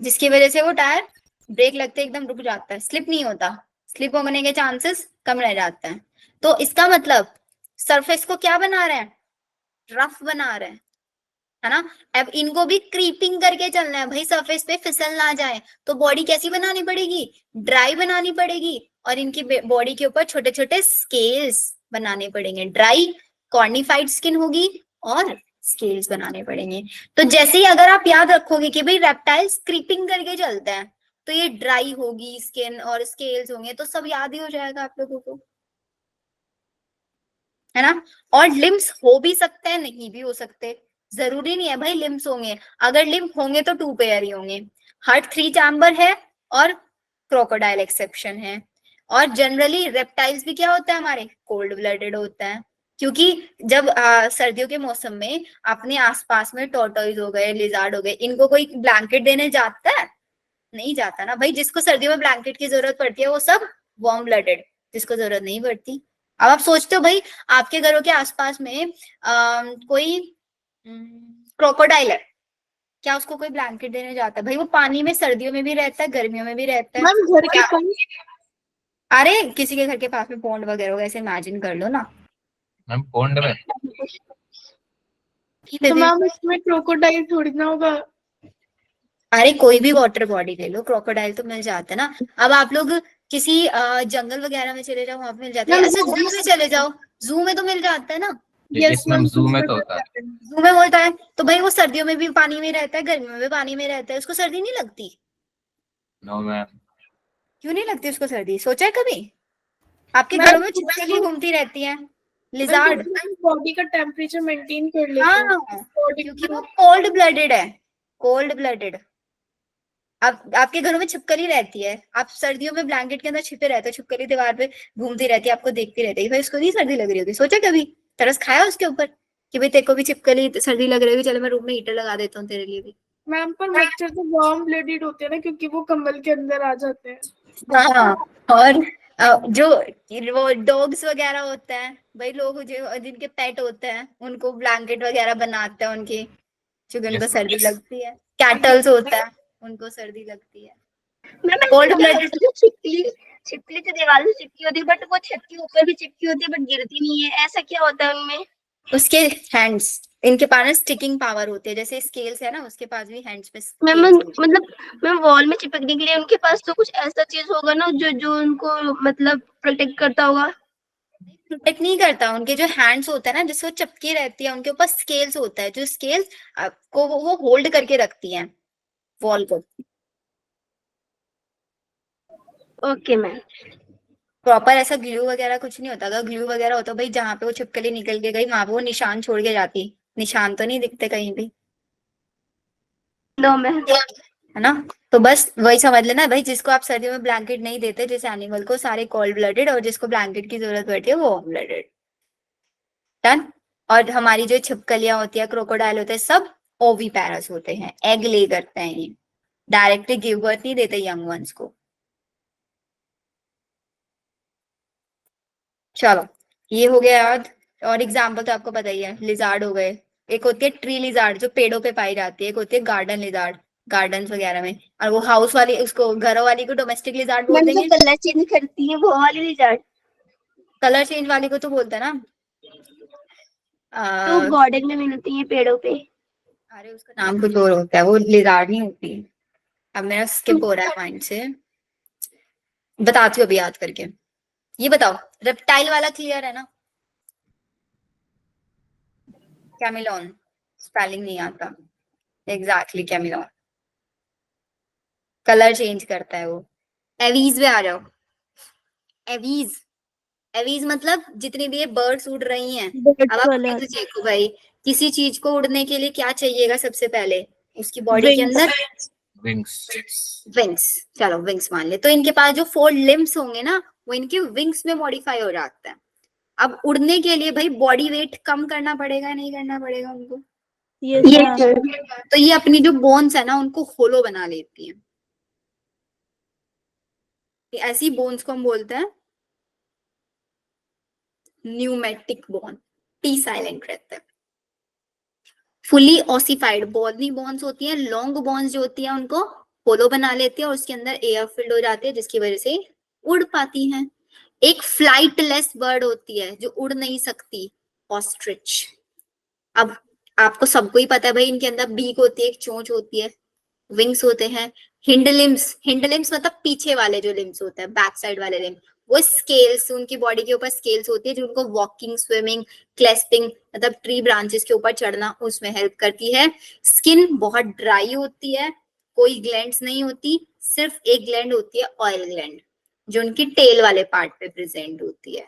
जिसकी वजह से वो टायर ब्रेक लगते एकदम रुक जाता है, स्लिप नहीं होता, स्लिप होने के चांसेस कम रह जाते हैं। तो इसका मतलब सरफेस को क्या बना रहे हैं, रफ बना रहे हैं, है ना। अब इनको भी क्रीपिंग करके चलना है भाई, सरफेस पे फिसल ना जाए, तो बॉडी कैसी बनानी पड़ेगी, ड्राई बनानी पड़ेगी। और इनकी बॉडी के ऊपर छोटे छोटे स्केल्स बनाने पड़ेंगे, ड्राई कॉर्निफाइड स्किन होगी और स्केल्स बनाने पड़ेंगे। तो जैसे ही अगर आप याद रखोगे कि भाई रेप्टाइल्स क्रीपिंग करके चलते हैं, तो ये ड्राई होगी स्किन और स्केल्स होंगे, तो सब याद ही हो जाएगा आप लोगों को, है ना। और लिम्स हो भी सकते हैं, नहीं भी हो सकते, जरूरी नहीं है भाई लिम्स होंगे। अगर लिम्स होंगे तो 2 पेयर ही होंगे। हार्ट 3 चैम्बर है और क्रोकोडाइल एक्सेप्शन है। और जनरली रेप्टाइल्स भी क्या होता है हमारे, कोल्ड ब्लडेड होता है, क्योंकि जब सर्दियों के मौसम में अपने आसपास में टॉर्टोइज हो गए, लिजार्ड हो गए, इनको कोई ब्लैंकेट देने जाता है, नहीं जाता ना भाई। जिसको सर्दियों में ब्लैंकेट की जरूरत पड़ती है वो सब वार्म ब्लडेड, जिसको जरूरत नहीं पड़ती। अब आप सोचते हो भाई आपके घरों के आसपास में कोई क्रोकोडाइल है, क्या उसको कोई ब्लैंकेट देने जाता है? भाई वो पानी में सर्दियों में भी रहता है, गर्मियों में भी रहता है। मैम घर के क्या? पास, अरे किसी के घर के पास में पॉन्ड वगैरह होगा, ऐसे इमेजिन कर लो ना। मैम पॉन्ड में तो मैम उसमें क्रोकोडाइल थोड़ी ना होगा। अरे कोई भी वाटर बॉडी ले लो, क्रोकोडाइल तो मिल जाता है ना। अब आप लोग किसी जंगल वगैरह में चले जाओ, वहां पे मिल जाता है। मैम, ऐसे जू में चले जाओ, जू में तो मिल जाता है ना। यस मैम मैम, जू में तो होता है। जू में होता है तो भाई वो सर्दियों में भी पानी में रहता है, गर्मियों में भी पानी में रहता है, उसको सर्दी नहीं लगती। नो मैम, क्यों नहीं लगती उसको सर्दी, सोचा है कभी? आपके मैम, घरों में छिपकली घूमती रहती है, लिजार्ड। बॉडी का टेम्परेचर मेंटेन कर लेते हैं हाँ, बॉडी क्योंकि वो कोल्ड ब्लडेड है, कोल्ड ब्लडेड। अब आपके घरों में छिपकली रहती है, आप सर्दियों में ब्लैंकेट के अंदर छिपे रहते हो, छिपकली दीवार पे घूमती रहती है, आपको देखती रहती है, भाई उसको नहीं सर्दी लग रही होगी? सोचा कभी? तरस खाया उसके ऊपर कि भाई तेरे को भी छिपकली सर्दी लग रही होगी, चलो मैं रूम में हीटर लगा देता हूँ तेरे लिए भी। मैम। पर मच्छर तो वार्म ब्लडेड होते हैं ना, क्योंकि वो कंबल के अंदर आ जाते हैं। हाँ, और जो वो डॉग्स वगैरह होते हैं भाई, लोग जो जिनके पेट होते हैं उनको ब्लैंकेट वगैरह बनाते हैं उनकी, क्योंकि उनको Yes, सर्दी लगती है। कैटल्स होता है, उनको सर्दी लगती है। कोल्ड ब्लडेड छिपकली, छिपकली तो दीवार से चिपकी होती है, बट वो छत के ऊपर भी चिपकी होती है, बट गिरती नहीं है, ऐसा क्या होता है उनमें? उसके हैंड्स, इनके पास स्टिकिंग पावर होती है, जैसे स्केल्स है ना, उसके पास भी हैंड्स पे मैम scales होते हैं। मतलब मैम वॉल में चिपकने के लिए उनके पास तो कुछ ऐसा चीज होगा ना, जो जो उनको मतलब प्रोटेक्ट करता होगा। प्रोटेक्ट नहीं करता, उनके जो हैंड्स होता है ना, जिससे वो चिपकी रहती है, उनके ऊपर स्केल्स होता है, जो स्केल्स को वो होल्ड करके रखती हैं वॉल को। Okay ma'am. प्रॉपर ऐसा ग्लू वगैरह कुछ नहीं होता। अगर ग्लू वगैरह होता भाई, जहाँ पे वो छिपकली निकल के गई वहां पे वो निशान छोड़ के जाती, निशान तो नहीं दिखते कहीं भी, नो मैम। है ना। तो बस वही समझ लेना भाई, जिसको आप सर्दियों में ब्लैंकेट नहीं देते, जिस एनिमल को, सारे कोल्ड ब्लडेड, और जिसको ब्लैंकेट की जरूरत पड़ती है वो वार्म ब्लडेड। डन। और हमारी जो छिपकलियां होती है, क्रोकोडाइल होते हैं, सब ओवी पैरस होते हैं, एग ले करते हैं ये, डायरेक्टली गिव बर्थ नहीं देते यंग वंस को। चलो ये हो गया याद। और एग्जाम्पल तो आपको पता ही है, लिजार्ड हो गए, एक होती है ट्री लिजार्ड जो पेड़ों पे पाई जाती है, एक होती है गार्डन लिजार्ड, गार्डन वगैरह में, और वो हाउस वाली, उसको घरों वाली को डोमेस्टिक लिजार्ड बोल मैम जो देंगे। कलर चेंज करती है वो वाली रिजल्ट, कलर चेंज वाली को तो बोलते हैं ना तो अ, गार्डन में मिलती है पेड़ों पे। अरे उसका नाम कुछ और होता है, वो लिजार्ड नहीं होती। अब मेरा स्किप हो रहा है माइंड से, बताती हूँ अभी याद करके। ये बताओ, रेप्टाइल वाला क्लियर है ना? कैमिलॉन, स्पेलिंग नहीं आता, एग्जैक्टली कैमिलॉन, कलर चेंज करता है वो। एवीज में आ जाओ, एवीज, एवीज मतलब जितनी भी ये बर्ड्स उड़ रही हैं। अब आप वाले खुद देखो भाई, किसी चीज को उड़ने के लिए क्या चाहिएगा सबसे पहले, उसकी बॉडी के अंदर विंग्स। विंग्स। चलो विंग्स मान ले, तो इनके पास जो 4 लिम्स होंगे ना, वो इनके विंग्स में मॉडिफाई हो जाता है। अब उड़ने के लिए भाई बॉडी वेट कम करना पड़ेगा, नहीं करना पड़ेगा उनको? ये तो ये अपनी जो बोन्स है ना उनको होलो बना लेती है। ऐसी बोन्स को हम बोलते हैं न्यूमेटिक बोन। टी साइलेंट रहता है। फुली ऑसिफाइड बॉडी बोन्स होती हैं, लॉन्ग बोन्स जो होती हैं उनको होलो बना लेती है, और उसके अंदर एयर फिल्ड हो जाती है, जिसकी वजह से उड़ पाती हैं। एक फ्लाइटलेस बर्ड होती है जो उड़ नहीं सकती, ऑस्ट्रिच। अब आपको सबको ही पता है भाई, इनके अंदर बीक होती है, एक चोंच होती है, विंग्स होते हैं। हिंड लिम्स मतलब पीछे वाले जो लिम्स होते हैं, बैक साइड वाले लिम्स, वो स्केल्स, उनकी बॉडी के ऊपर स्केल्स होती है जो उनको वॉकिंग, स्विमिंग, क्लेस्पिंग, मतलब ट्री ब्रांचेस के ऊपर चढ़ना, उसमें हेल्प करती है। स्किन बहुत ड्राई होती है, कोई ग्लैंड्स नहीं होती, सिर्फ एक ग्लैंड होती है, ऑयल ग्लैंड, जो उनकी टेल वाले पार्ट पे प्रेजेंट होती है।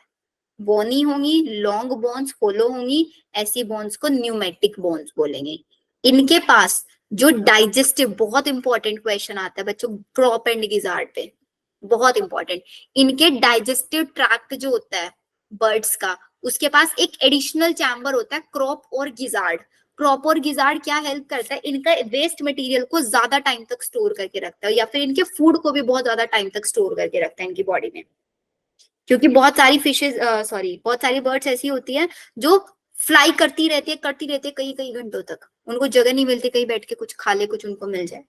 बोनी होंगी, लॉन्ग बोन्स, होलो होंगी, ऐसी बोन्स को न्यूमेटिक बोन्स बोलेंगे। इनके पास जो डाइजेस्टिव, बहुत इंपॉर्टेंट क्वेश्चन आता है बच्चों क्रॉप एंड गिजार्ड पे, बहुत इंपॉर्टेंट। इनके डाइजेस्टिव ट्रैक्ट जो होता है बर्ड्स का, उसके पास एक एडिशनल चैम्बर होता है क्रॉप और गिजार्ड। क्रॉप और गिजार्ड क्या हेल्प करता है, इनका वेस्ट मटेरियल को ज्यादा टाइम तक स्टोर करके रखता है, या फिर इनके फूड को भी बहुत ज्यादा टाइम तक स्टोर करके रखता है इनकी बॉडी में। क्योंकि बहुत सारी फिशेज बहुत सारी बर्ड्स ऐसी होती हैं जो फ्लाई करती रहती है कई कई घंटों तक, उनको जगह नहीं मिलती कहीं बैठ के कुछ खा ले, कुछ उनको मिल जाए,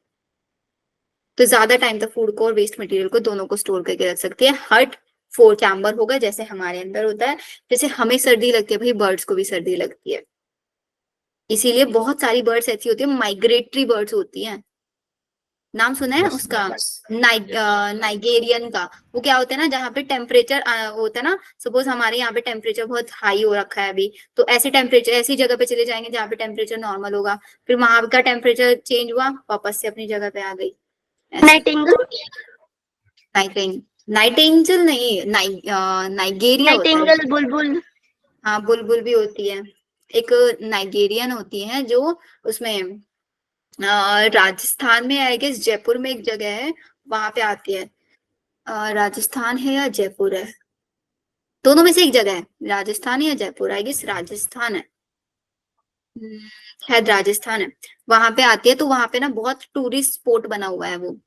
तो ज्यादा टाइम तक फूड को और वेस्ट मटेरियल को दोनों को स्टोर करके रख सकती है। हर्ट 4 चैम्बर होगा जैसे हमारे अंदर होता है। जैसे हमें सर्दी लगती है भाई, बर्ड्स को भी सर्दी लगती है, इसीलिए बहुत सारी बर्ड्स ऐसी होती है, माइग्रेटरी बर्ड्स होती हैं। नाम सुना है Yes, उसका? नाइगेरियन का। वो क्या होता है ना, जहाँ पे टेम्परेचर होता है ना, सपोज हमारे यहाँ पे टेम्परेचर बहुत हाई हो रखा है अभी, तो ऐसे टेम्परेचर ऐसी जगह पे चले जाएंगे जहाँ पे टेम्परेचर नॉर्मल होगा, फिर वहां का टेम्परेचर चेंज हुआ, वापस से अपनी जगह पे आ गई। नाइटिंगेल। नाइट एंजल नहीं, नाइगेरिया होता है। नाइटिंगेल बुलबुल। हाँ बुलबुल भी होती है। एक नाइगेरियन होती है जो उसमें राजस्थान में, आई गेस जयपुर में एक जगह है, वहां पे आती है। राजस्थान है या जयपुर है, दोनों में से एक जगह है, राजस्थान या जयपुर, आई गेस राजस्थान है। शायद राजस्थान है, वहां पे आती है। तो वहां पे ना बहुत टूरिस्ट स्पॉट बना हुआ है वो।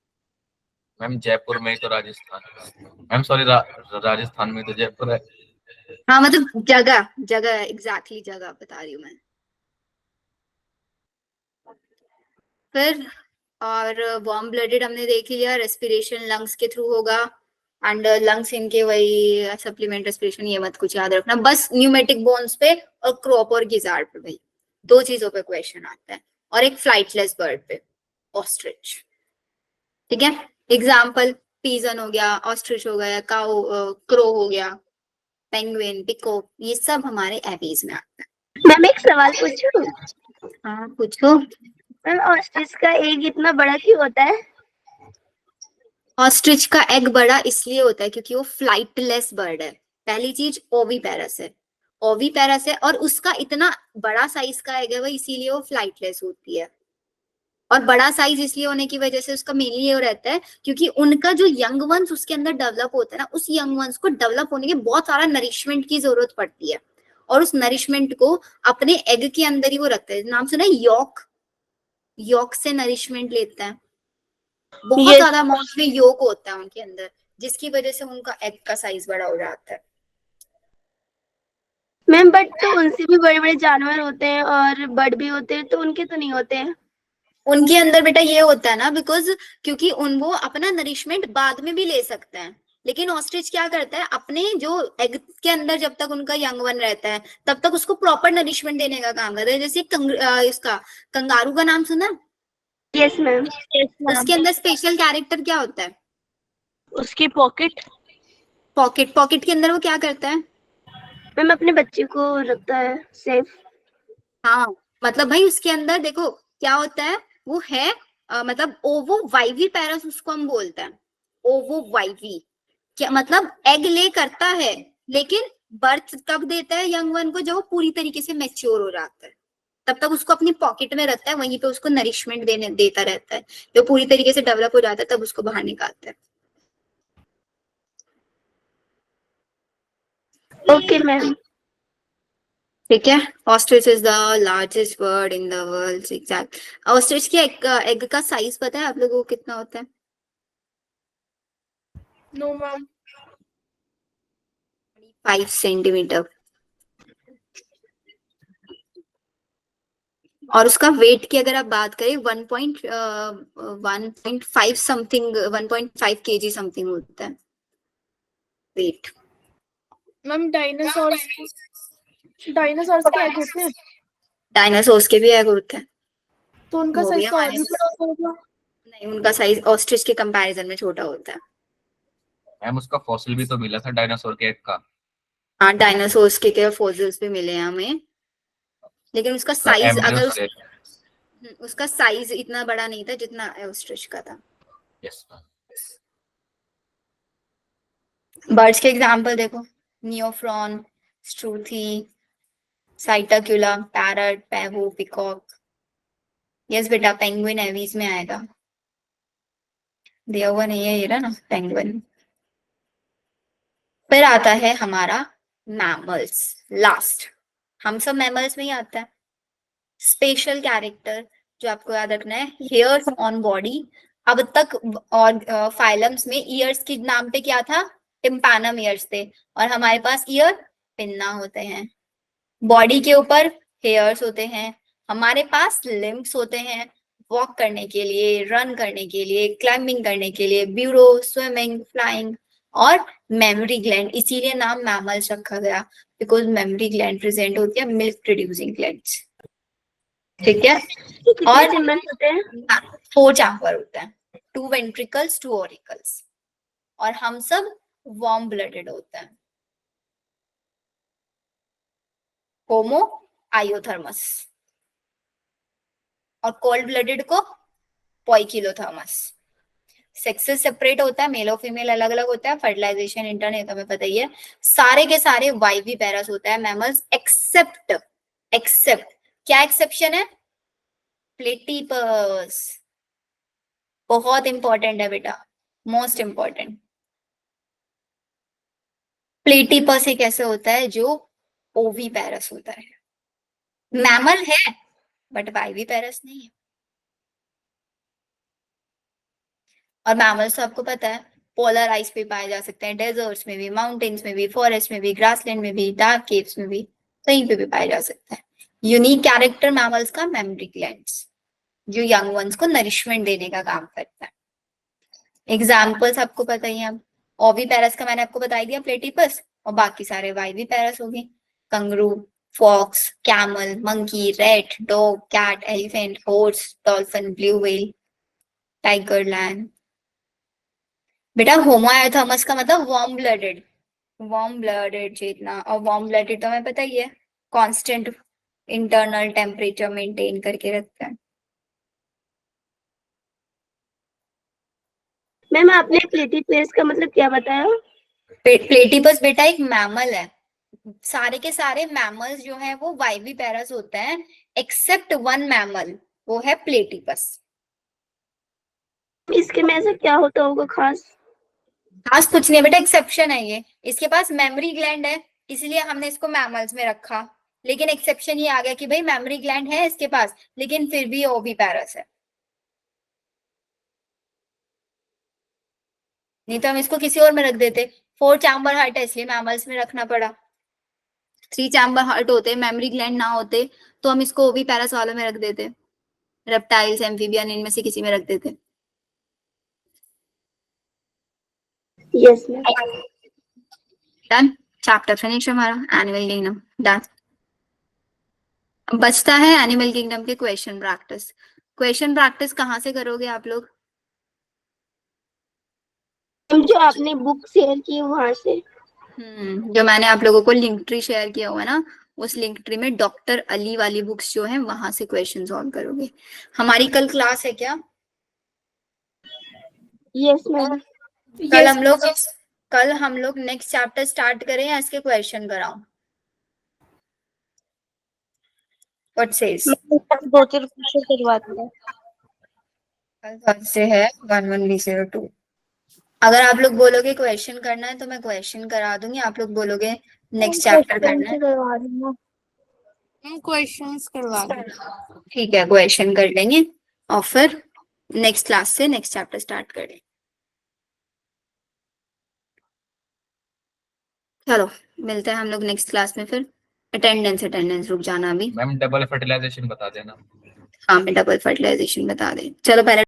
मैम जयपुर में ही तो राजस्थान है। मैम सॉरी, राजस्थान में तो जयपुर है। हाँ मतलब जगह जगह एग्जैक्टली जगह बता रही हूँ मैं। फिर और वार्म ब्लडेड हमने देख लिया, रेस्पिरेशन लंग्स के थ्रू होगा, एंड लंग्स इनके वही सप्लीमेंट रेस्पिरेशन, ये मत कुछ याद रखना बस। न्यूमेटिक बोन्स पे और क्रॉप और गिजार्ड पे भाई 2 चीजों पे क्वेश्चन आता है, और एक फ्लाइटलेस बर्ड पे, ऑस्ट्रिच। ठीक है, एग्जाम्पल पीजन हो गया, ऑस्ट्रिच हो गया, काउ क्रो हो गया, पेंगुइन, पिकॉक, ये सब हमारे एवीज में आता है। मैम एक सवाल पूछूं? हाँ पूछो। मैम ऑस्ट्रिच का एग इतना बड़ा क्यों होता है? ऑस्ट्रिच का एग बड़ा इसलिए होता है क्योंकि वो फ्लाइटलेस बर्ड है। पहली चीज ओवीपेरस है, ओवीपेरस है, और उसका इतना बड़ा साइज का एग है वो, इसीलिए वो फ्लाइटलेस होती है। और बड़ा साइज इसलिए होने की वजह से उसका मेनली ये रहता है क्योंकि उनका जो यंग वंस उसके अंदर डेवलप होता है ना, उस यंग वंस को डेवलप होने के बहुत सारा नरिशमेंट की जरूरत पड़ती है, और उस नरिशमेंट को अपने एग के अंदर ही वो रखता है। नाम सुना है यॉक? यॉक से नरिशमेंट लेता है, बहुत ये ज्यादा अमाउंट में योग होता है उनके अंदर, जिसकी वजह से उनका एग का साइज बड़ा हो जाता है। मैम बट तो उनसे भी बड़े बड़े जानवर होते हैं और बर्ड भी होते हैं, तो उनके तो नहीं होते हैं? उनके अंदर बेटा ये होता है ना, बिकॉज क्योंकि उन वो अपना नरिशमेंट बाद में भी ले सकते हैं, लेकिन ऑस्ट्रिच क्या करता है, अपने जो एग के अंदर जब तक उनका यंग वन रहता है तब तक उसको प्रॉपर नरिशमेंट देने का काम करता है। जैसे इसका कंगारू का नाम सुना? Yes ma'am. उसके अंदर स्पेशल कैरेक्टर क्या होता है? उसकी पॉकेट। पॉकेट। पॉकेट के अंदर वो क्या करता है? मैम अपने बच्चे को रखता है सेफ। हाँ मतलब भाई उसके अंदर देखो क्या होता है, वो है मतलब ओवो वाइवी पैरस उसको हम बोलते हैं। ओवो वाइवी क्या मतलब, एग ले करता है, लेकिन बर्थ कब देता है यंग वन को, जब वो पूरी तरीके से मैच्योर हो जाता है, तब तक उसको अपनी पॉकेट में रखता है, वहीं पे उसको नरिशमेंट देता रहता है। जब पूरी तरीके से डेवलप हो जाता है तब उसको बाहर निकालता है। Okay ma'am. ठीक है, ostrich is the largest bird in the world. Exact. Ostrich के एग का साइज पता है आप लोगों को कितना होता है? No ma'am. 5 सेंटीमीटर। और उसका वेट की अगर आप बात करें 1.5 समथिंग, 1.5 kg समथिंग होता है वेट। मैम डायनासोर्स डायनासोर्स के एग होते हैं, डायनासोर्स के भी एग होते हैं, तो उनका वो भी साइज तो और हमारे, भी बड़ा होगा। नहीं उनका साइज ऑस्ट्रिच के कंपैरिजन में छोटा होता है। मैम उसका फॉसिल भी तो मिला था डायनासोर के एग का। हाँ डायनासोर्स के फॉसिल्स भी मिले हैं हमें, लेकिन उसका साइज अगर उसका साइज इतना बड़ा नहीं था जितना ऑस्ट्रिच का था। Yes ma'am. बर्ड्स के एग्जांपल देखो, नियोफ्रॉन, स्ट्रूथी, साइटाक्यूला, पैरट, पैवो, पिकॉक। यस बेटा पेंगुइन एवीज में आएगा, दिया हुआ नहीं है ये रहा ना पेंगुइन। फिर आता है हमारा मैमल्स, लास्ट। हम सब मैमल्स में ही आता है। स्पेशल कैरेक्टर जो आपको याद रखना है, हेयर्स ऑन बॉडी। अब तक और फाइलम्स में ईयर्स के नाम पे क्या था, टिम्पैनम ईयर्स थे, और हमारे पास ईयर पिन्ना होते हैं। बॉडी के ऊपर हेयर्स होते हैं, हमारे पास लिम्ब्स होते हैं, वॉक करने के लिए, रन करने के लिए, क्लाइंबिंग करने के लिए, ब्यूरो, स्विमिंग, फ्लाइंग, और मेमोरी ग्लैंड। इसीलिए नाम मैमल्स रखा गया, बिकॉज मेमोरी ग्लैंड प्रेजेंट होती है मिल्क प्रोड्यूसिंग ग्लैंड्स। ठीक है, कितने और चैम्बर होते हैं? 4 चैम्बर होते हैं, 2 वेंट्रिकल्स, 2 ऑरिकल्स, और हम सब वार्म ब्लडेड होते हैं। होमो आयोथर्मस, और कोल्ड ब्लडेड को पोइकिलोथर्मस। सेक्सेस सेपरेट होता है, मेल और फीमेल अलग अलग होता है, फर्टिलाइजेशन इंटर नहीं, तो हमें पता ही है। सारे के सारे वाइवी पैरस होता है मैमल्स, एक्सेप्ट क्या एक्सेप्शन है, प्लेटिपस। बहुत इंपॉर्टेंट है बेटा, मोस्ट इंपॉर्टेंट। प्लेटिपस एक ऐसे होता है जो ओवी पैरस होता है, मैमल है बट वाइवी पैरस नहीं है। और मैमल्स तो आपको पता है पोलर आइस पे पाए जा सकते हैं, डेजर्ट्स में भी, माउंटेन्स में भी, फॉरेस्ट में भी, ग्रासलैंड में भी, डार्क केव्स में भी, कहीं पे भी पाए जा सकते हैं। यूनिक कैरेक्टर मैमल्स का मेमोरी ग्लैंड्स, जो यंग वंस को नरिशमेंट देने का काम करता है। एग्जाम्पल्स आपको पता ही है, अब ओवी पैरस का मैंने आपको बता दिया, प्लेटिपस, और बाकी सारे वाइवी पैरस होगी, kangaroo, fox, camel, monkey, rat, dog, cat, elephant, horse, dolphin, blue whale, tiger, lion. बेटा होमोआयोथर्मस का मतलब वार्म ब्लडेड चेतना, और वार्म ब्लडेड तो हमें पता ही है, कांस्टेंट इंटरनल टेम्परेचर मेंटेन करके रखते हैं। मैम आपने प्लेटिपस का मतलब क्या बताया? प्लेटिपस बेटा एक मैमल है, सारे के सारे मैमल्स जो है वो वाइवी पैरस होते हैं, एक्सेप्ट वन मैमल, वो है प्लेटिपस। इसके में ऐसा क्या होता होगा खास? खास कुछ नहीं है बेटा, एक्सेप्शन है ये। इसके पास मेमोरी ग्लैंड है, इसलिए हमने इसको मैमल्स में रखा, लेकिन एक्सेप्शन ये आ गया कि भाई मेमोरी ग्लैंड है इसके पास, लेकिन फिर भी ओवी पैरस है। नहीं तो हम इसको किसी और में रख देते। 4 चैम्बर हार्ट है इसलिए मैमल्स में रखना पड़ा। 3 चैम्बर हार्ट होते, मेमोरी ग्लैंड ना होते तो हम इसको ओवी पैरस वालों में रख देते, रेप्टाइल्स, एम्फीबियन, इनमें से किसी में रख देते। Yes ma'am. Done, chapter finish हमारा एनिमल किंगडम डन। बचता है एनिमल किंगडम के क्वेश्चन प्रैक्टिस। क्वेश्चन प्रैक्टिस कहाँ से करोगे आप लोग? जो आपने बुक शेयर की वहां से। जो मैंने आप लोगों को लिंक ट्री शेयर किया हुआ है ना, उस लिंक ट्री में डॉक्टर अली वाली बुक्स जो है वहां से क्वेश्चन सॉल्व करोगे। हमारी कल क्लास है क्या? Yes ma'am. कल हम लोग नेक्स्ट चैप्टर स्टार्ट करें या इसके क्वेश्चन कराऊं? What says? 2-3 क्वेश्चन करवा दूंगा। कल थर्सडे है 11B02। अगर आप लोग बोलोगे क्वेश्चन करना है तो मैं क्वेश्चन करा दूंगी, आप लोग बोलोगे नेक्स्ट चैप्टर करना है, करवा दूंगा। क्वेश्चंस करवा दो। ठीक है क्वेश्चन कर लेंगे और फिर नेक्स्ट क्लास से नेक्स्ट चैप्टर स्टार्ट करें। चलो मिलते हैं हम लोग नेक्स्ट क्लास में फिर। अटेंडेंस रुक जाना अभी। मैम डबल फर्टिलाइजेशन बता देना। हाँ मैं डबल फर्टिलाइजेशन बता दें। चलो पहले